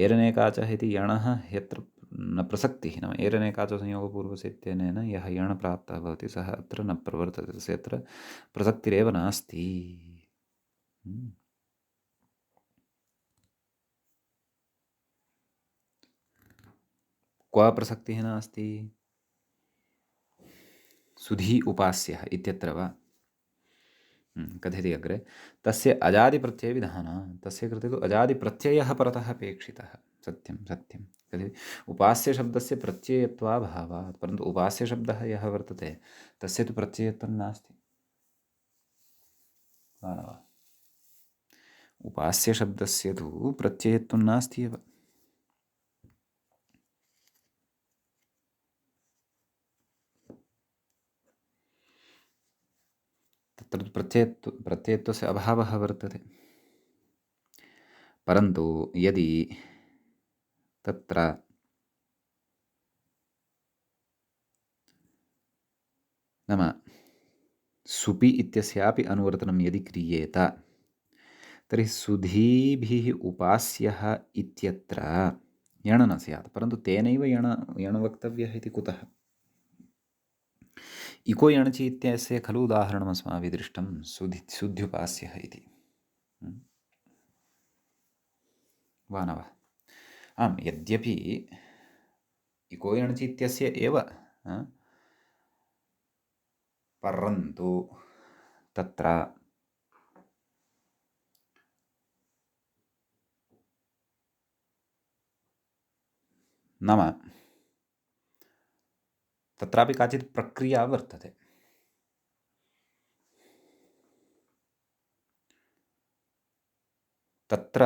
एरनेकाचः इति यणः यत्र न प्रसक्तिः नाम एरनेकाचसंयोगपूर्वस्य इत्यनेन यः यण प्राप्तः भवति सः अत्र न प्रवर्तते। तस्य अत्र प्रसक्तिरेव नास्ति। क्व प्रसक्तिः नास्ति? सुधी उपास्यः इत्यत्र वा? कथयति अग्रे तस्य अजादिप्रत्ययविधानात् तस्य कृते तु अजादिप्रत्ययः परतः अपेक्षितः। सत्यं सत्यं कथयति उपास्यशब्दस्य प्रत्ययत्वाभावात्। परन्तु उपास्यशब्दः यः वर्तते तस्य तु प्रत्ययत्वं नास्ति। वा न वा? उपास्यशब्दस्य तु प्रत्ययत्वं नास्ति एव। तत्र प्रत्ययत्वस्य अभावः वर्तते। परन्तु यदि तत्र नाम सुपि इत्यस्यापि अनुवर्तनं यदि क्रियेत तर्हि सुधीभिः उपास्यः इत्यत्र यण न स्यात्। परन्तु तेनैव यण वक्तव्यः इति कुतः? इको यणचि इत्यस्य खलु उदाहरणम् अस्माभिः दृष्टं सुध्युपास्यः इति। वा न वा? आम् यद्यपि इको यणचि इत्यस्य एव परन्तु तत्र नाम तत्रापि काचित् प्रक्रिया वर्तते। तत्र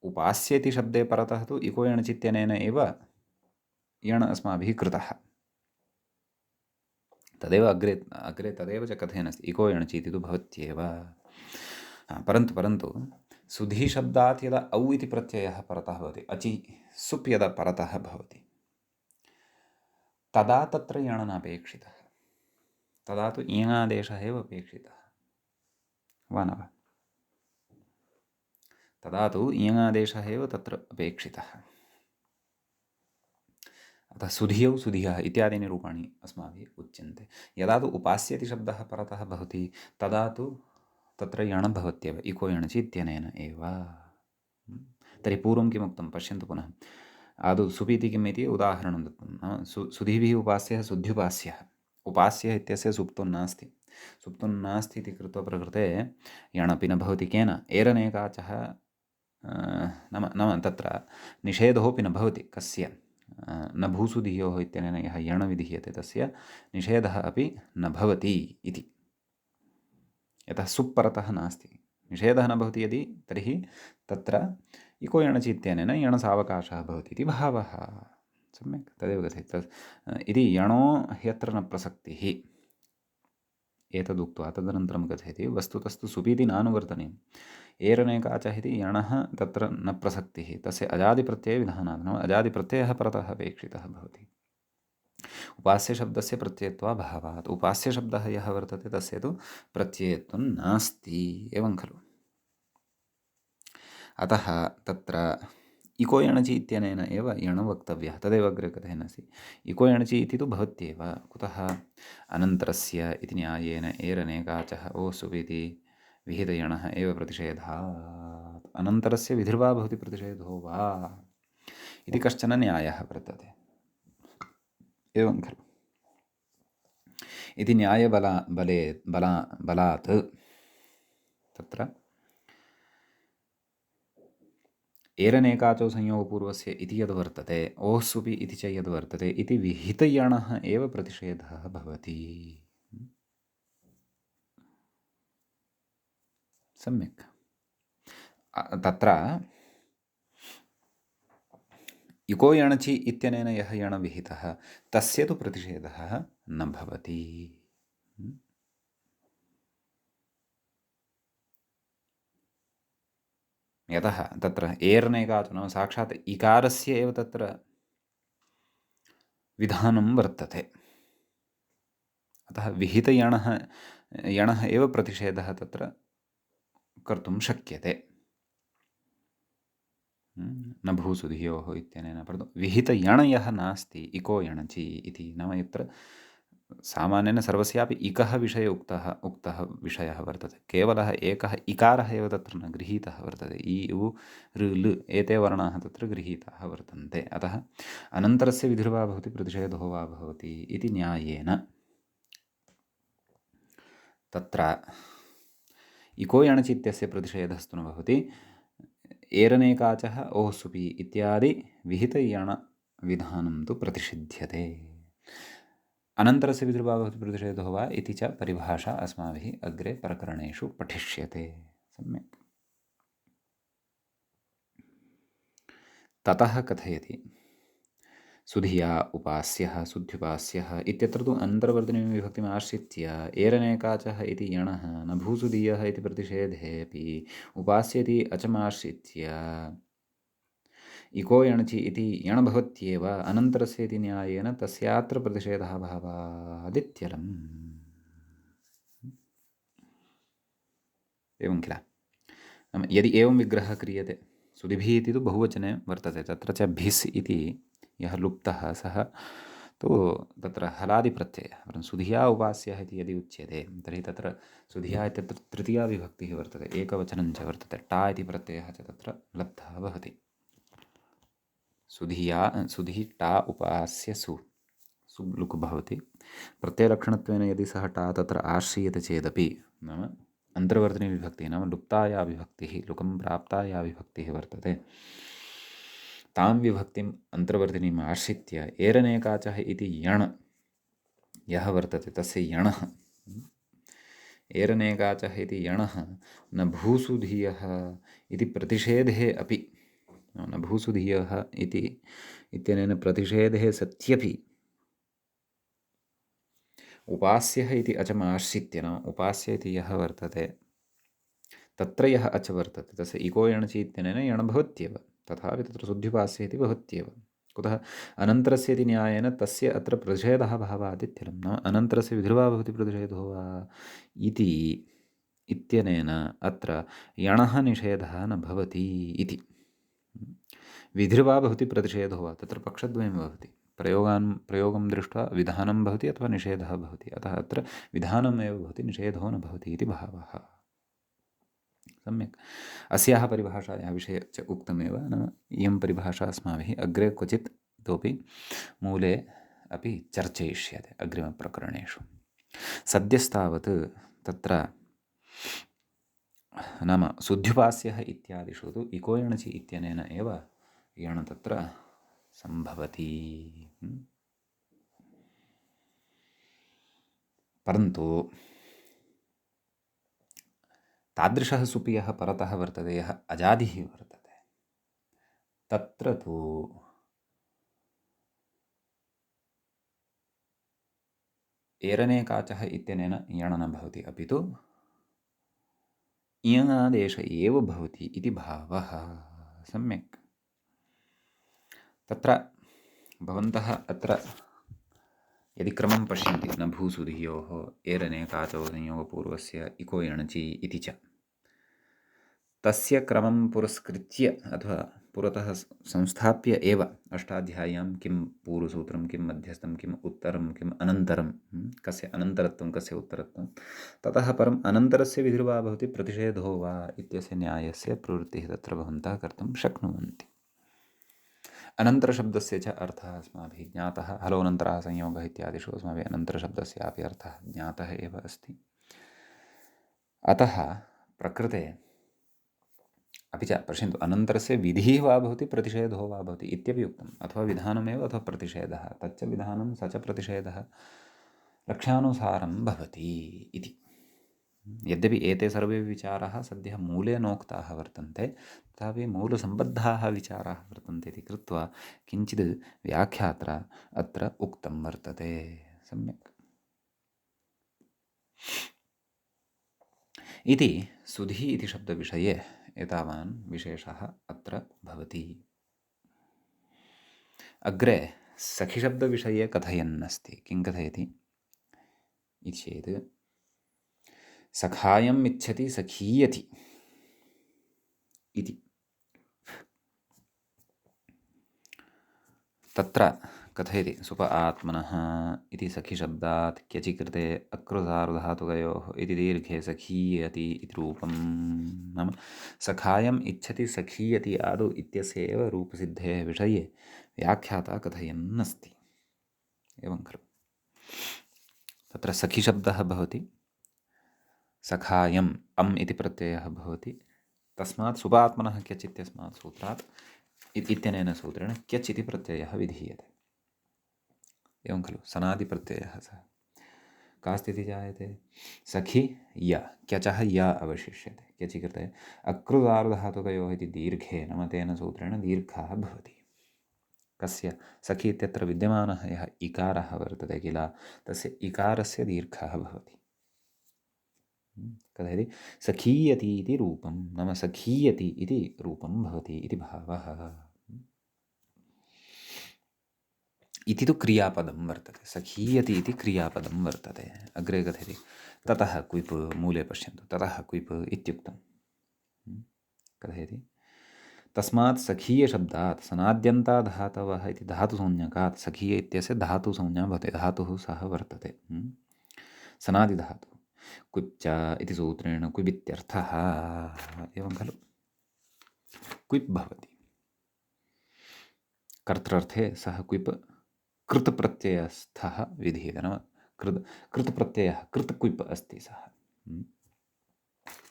उपास्य इति शब्दे परतः तु इको यणचित्यनेन एव यण अस्माभिः कृतः। तदेव अग्रे तदेव च कथयन् अस्ति इको यणचि इति तु भवत्येव। परन्तु सुधीशब्दात् यदा औ इति प्रत्ययः परतः भवति अचि सुप् यदा परतः भवति तदा तत्र यण नापेक्षितः। तदा तु इङादेशः एव अपेक्षितः वा न वा? तदा तु इङादेशः एव तत्र अपेक्षितः। अतः सुधियौ सुधियः इत्यादीनि रूपाणि अस्माभिः उच्यन्ते। यदा तु उपास्य इति शब्दः परतः भवति तदा तु तत्र यण् भवत्येव इको यणचि इत्यनेन एव। तर्हि पूर्वं किमुक्तं पश्यन्तु पुनः। आदौ सुपि इति किम् इति उदाहरणं दत्तं। सुधिभिः उपास्यः सुध्युपास्यः। उपास्यः इत्यस्य सुप्तो नास्ति। सुप्तो नास्ति इति कृत्वा प्रकृते यणपि न भवति। केन? एरनेकाचः नाम नाम तत्र निषेधोऽपि न भवति। कस्य? न भूसुधियोः इत्यनेन यः यण् विधीयते तस्य निषेधः अपि न भवति इति। यतः सुप् परतः नास्ति। निषेधः न भवति यदि तर्हि तत्र इको यणचि इत्यनेन यणसावकाशः भवति इति भावः। सम्यक् तदेव कथयति। इति यणो ह्यत्र न प्रसक्तिः एतदुक्त्वा तदनन्तरं कथयति वस्तुतस्तु सुपीति नानुवर्तनीयम्। एरनेकाचः इति यणः तत्र न प्रसक्तिः तस्य अजादिप्रत्ययविधानात् नाम अजादिप्रत्ययः परतः अपेक्षितः भवति। उपास्यशब्दस्य प्रत्ययत्वा भावात् उपास्यशब्दः यः वर्तते तस्य तु प्रत्ययत्वं नास्ति एवं खलु। अतः तत्र इको यणचि इत्यनेन एव यण् वक्तव्यः। तदेव अग्रे कथयन्नस्ति। इको यणचि इति तु भवत्येव। कुतः? अनन्तरस्य इति न्यायेन एरनेकाचः ओ सुपीति विहितयणः एव प्रतिषेधात्। अनन्तरस्य विधिर्वा भवति प्रतिषेधो वा इति कश्चन न्यायः वर्तते। एवं खलु। इति न्यायबलात् तत्र एरनेकाचो संयोगपूर्वस्य इति यद्वर्तते ओः सुपि इति च यद्वर्तते इति विहितयणः एव प्रतिषेधः भवति। सम्यक्। तत्र इको यणचि इत्यनेन यः यण् विहितः तस्य तु प्रतिषेधः न भवति। यतः तत्र एर्नेकाचो नाम साक्षात् इकारस्य एव तत्र विधानं वर्तते। अतः विहितयणः यणः एव प्रतिषेधः तत्र कर्तुं शक्यते। न भूसुधियोः इत्यनेन परन्तु विहितयण् यः नास्ति इको यणचि इति नाम यत्र सामान्येन सर्वस्यापि इकः विषये उक्तः विषयः वर्तते। केवलः एकः इकारः एव तत्र न गृहीतः वर्तते। इ उ ऋ लृ एते वर्णाः तत्र गृहीताः वर्तन्ते। अतः अनन्तरस्य विधिर्वा भवति प्रतिषेधो वा भवति इति न्यायेन तत्र इको यणचि इत्यस्य प्रतिषेधस्तु न भवति। एरनेकाचः ओः सुपि इत्यादि विहितयणविधानं तु प्रतिषिध्यते। अनन्तरस्य विधिर्वा भवति प्रतिषेधो वा इति च परिभाषा अस्माभिः अग्रे प्रकरणेषु पठिष्यते। सम्यक्। ततः कथयति सुधिया उपास्यः सुध्युपास्यः इत्यत्र तु अन्तर्वर्तिनीं विभक्तिम् आश्रित्य एरनेकाचः इति यणः न भूसुधीयः इति प्रतिषेधेऽपि उपास्यति अचमाश्रित्य इको यणचि इति यण् भवत्येव अनन्तरस्य इति न्यायेन तस्यात्र प्रतिषेधः भावादित्यलम्। एवं किल। नाम यदि एवं विग्रहः क्रियते सुधिभिः इति तु बहुवचने वर्तते तत्र च भिस् इति यः लुप्तः सः तु तत्र हलादिप्रत्ययः परन्तु सुधिया उपास्यः इति यदि उच्यते तर्हि तत्र सुधिया इत्यत्र तृतीया विभक्तिः वर्तते एकवचनं च वर्तते टा इति प्रत्ययः च तत्र लब्धः भवति। सुधिया सुधिः टा उपास्य सुलुक् भवति। प्रत्ययलक्षणत्वेन यदि सः टा तत्र आश्रीयते चेदपि नाम अन्तर्वर्तिनी विभक्तिः नाम लुप्ता या विभक्तिः लुकं प्राप्ता या विभक्तिः वर्तते तां विभक्तिम् अन्तर्वर्तिनीम् आश्रित्य एरनेकाचः इति यण् यः वर्तते तस्य यणः एरनेकाचः इति यणः न भूसुधीयः इति प्रतिषेधे अपि न भूसुधीयः इति इत्यनेन प्रतिषेधे सत्यपि उपास्यः इति अचमाश्रित्य नाम उपास्य इति यः वर्तते तत्र यः अच वर्तते तस्य इको यणचि इत्यनेन यण् भवत्येव तथापि तत्र सुध्युपास्य इति भवत्येव कुतः अनन्तरस्य इति न्यायेन तस्य अत्र प्रतिषेधः भावात् इत्यलं। नाम अनन्तरस्य विधिर्वा भवति प्रतिषेधो वा इति इत्यनेन अत्र यणः निषेधः न भवति इति। विधिर्वा भवति प्रतिषेधो वा, तत्र पक्षद्वयं भवति। प्रयोगं दृष्ट्वा विधानं भवति अथवा निषेधः भवति। अतः अत्र विधानमेव भवति, निषेधो न भवति इति भावः। सम्यक्। अस्याः परिभाषायाः विषये च उक्तमेव। नाम इयं परिभाषा अस्माभिः अग्रे क्वचित् इतोपि मूले अपि चर्चयिष्यते अग्रिमप्रकरणेषु। सद्यस्तावत् तत्र नाम सुध्युपास्यः इत्यादिषु तु इको यणचि इत्यनेन एव यण् तत्र सम्भवति। परन्तु तादृशः सुपि यः परतः वर्तते, यः अजादिः वर्तते, तत्र तु एरनेकाचः इत्यनेन यण् न भवति, अपि तु इयङादेश एव भवति इति भावः। सम्यक्। तत्र भवन्तः अत्र यदि क्रमं पश्यन्ति न भूसुधियोः एरनेकाचो संयोगपूर्वस्य इको यणचि इति च, तस्य क्रमं पुरस्कृत्य अथवा पुरतः संस्थाप्य एव अष्टाध्याय्यां किं पूर्वसूत्रं, किं मध्यस्थं, किम् उत्तरं, किम् अनन्तरं, कस्य अनन्तरत्वं, कस्य उत्तरत्वं, ततः परम् अनन्तरस्य विधिर्वा भवति प्रतिषेधो वा इत्यस्य न्यायस्य प्रवृत्तिः तत्र भवन्तः कर्तुं शक्नुवन्ति। अनन्तरशब्दस्य च अर्थः अस्माभिः ज्ञातः। हलोऽनन्तरः संयोगः इत्यादिषु अस्माभिः अनन्तरशब्दस्यापि अर्थः ज्ञातः एव अस्ति। अतः प्रकृते अपि च पश्यन्तु, अनन्तरस्य विधिः वा भवति प्रतिषेधो वा भवति इत्यपि उक्तम्। अथवा विधानमेव अथवा प्रतिषेधः, तच्च विधानं स च प्रतिषेधः लक्ष्यानुसारं भवति इति। यद्यपि एते सर्वे विचाराः सद्यः मूले नोक्ताः वर्तन्ते, तथापि मूलसम्बद्धाः विचाराः वर्तन्ते इति कृत्वा किञ्चित् व्याख्यात्रा अत्र उक्तं वर्तते। सम्यक्। इति सुधी इति शब्दविषये एतावान् विशेषः अत्र भवति। अग्रे सखिशब्दविषये कथयन्नस्ति। किं कथयति इति चेत् सखायम् इच्छति सखीयति इति। तत्र कथयति सुप आत्मनः इति सखिशब्दात् क्यचि कृते अकृसार्वधातुकयोः इति दीर्घे सखीयति इति रूपं। नाम सखायम् इच्छति सखीयति आदौ इत्यस्य एव रूपसिद्धेः विषये व्याख्याता कथयन्नस्ति। एवं खलु। तत्र सखिशब्दः भवति, सखायम् अम् इति प्रत्ययः भवति, तस्मात् सुपात्मनः क्यच् इत्यस्मात् सूत्रात् इत्यनेन सूत्रेण क्यच् इति प्रत्ययः विधीयते। एवं खलु। सनादिप्रत्ययः सः। का स्थितिः जायते? सखि य, क्यचः य अवशिष्यते। क्यचि कृते अकृदार्धधातुकयोः इति दीर्घे, नाम तेन सूत्रेण दीर्घः भवति। कस्य? सखि इत्यत्र विद्यमानः यः इकारः वर्तते किल, तस्य इकारस्य दीर्घः भवति। कथयति? सखीयति इति रूपं, नाम सखीयति इति रूपं भवति इति भावः। इति तु क्रियापदं वर्तते। सखीयति इति क्रियापदं वर्तते। अग्रे कथयति ततः क्विप्, मूले पश्यन्तु, ततः क्विप् इत्युक्तं। कथयति तस्मात् सखीयशब्दात् सनाद्यन्ताधातवः इति धातुसंज्ञकात् सखीय इत्यस्य धातुसंज्ञा भवति। धातुः सः वर्तते, सनादिधातुः। क्विप् च इति सूत्रेण क्विप् इत्यर्थः। एवं खलु। क्विप् भवति कर्तृर्थे, सः क्विप् कृत् प्रत्ययस्थः विधीयते। नाम कृत् प्रत्ययः, कृत् क्विप् अस्ति सः।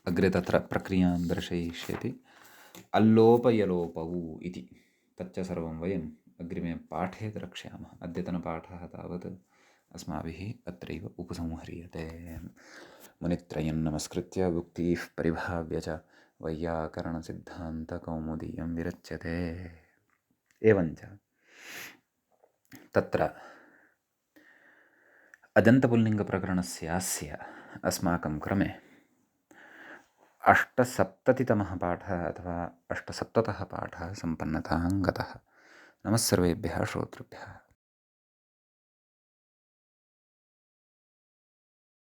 अग्रे तत्र प्रक्रियां दर्शयिष्यति। अल्लोपयलोपौ इति, तच्च सर्वं वयम् अग्रिमे पाठे द्रक्ष्यामः। अद्यतनपाठः तावत् अस्माभिः अत्रैव उपसंह्रियते। मुनित्रयं नमस्कृत्य उक्तिः परिभाव्य च वैयाकरणसिद्धान्तकौमुदीयं विरच्यते। एवञ्च तत्र अजन्तपुल्लिङ्गप्रकरणस्यास्य अस्माकं क्रमे 870तमः पाठः अथवा 870तः पाठः सम्पन्नतां गतः। नमः सर्वेभ्यः श्रोतृभ्यः।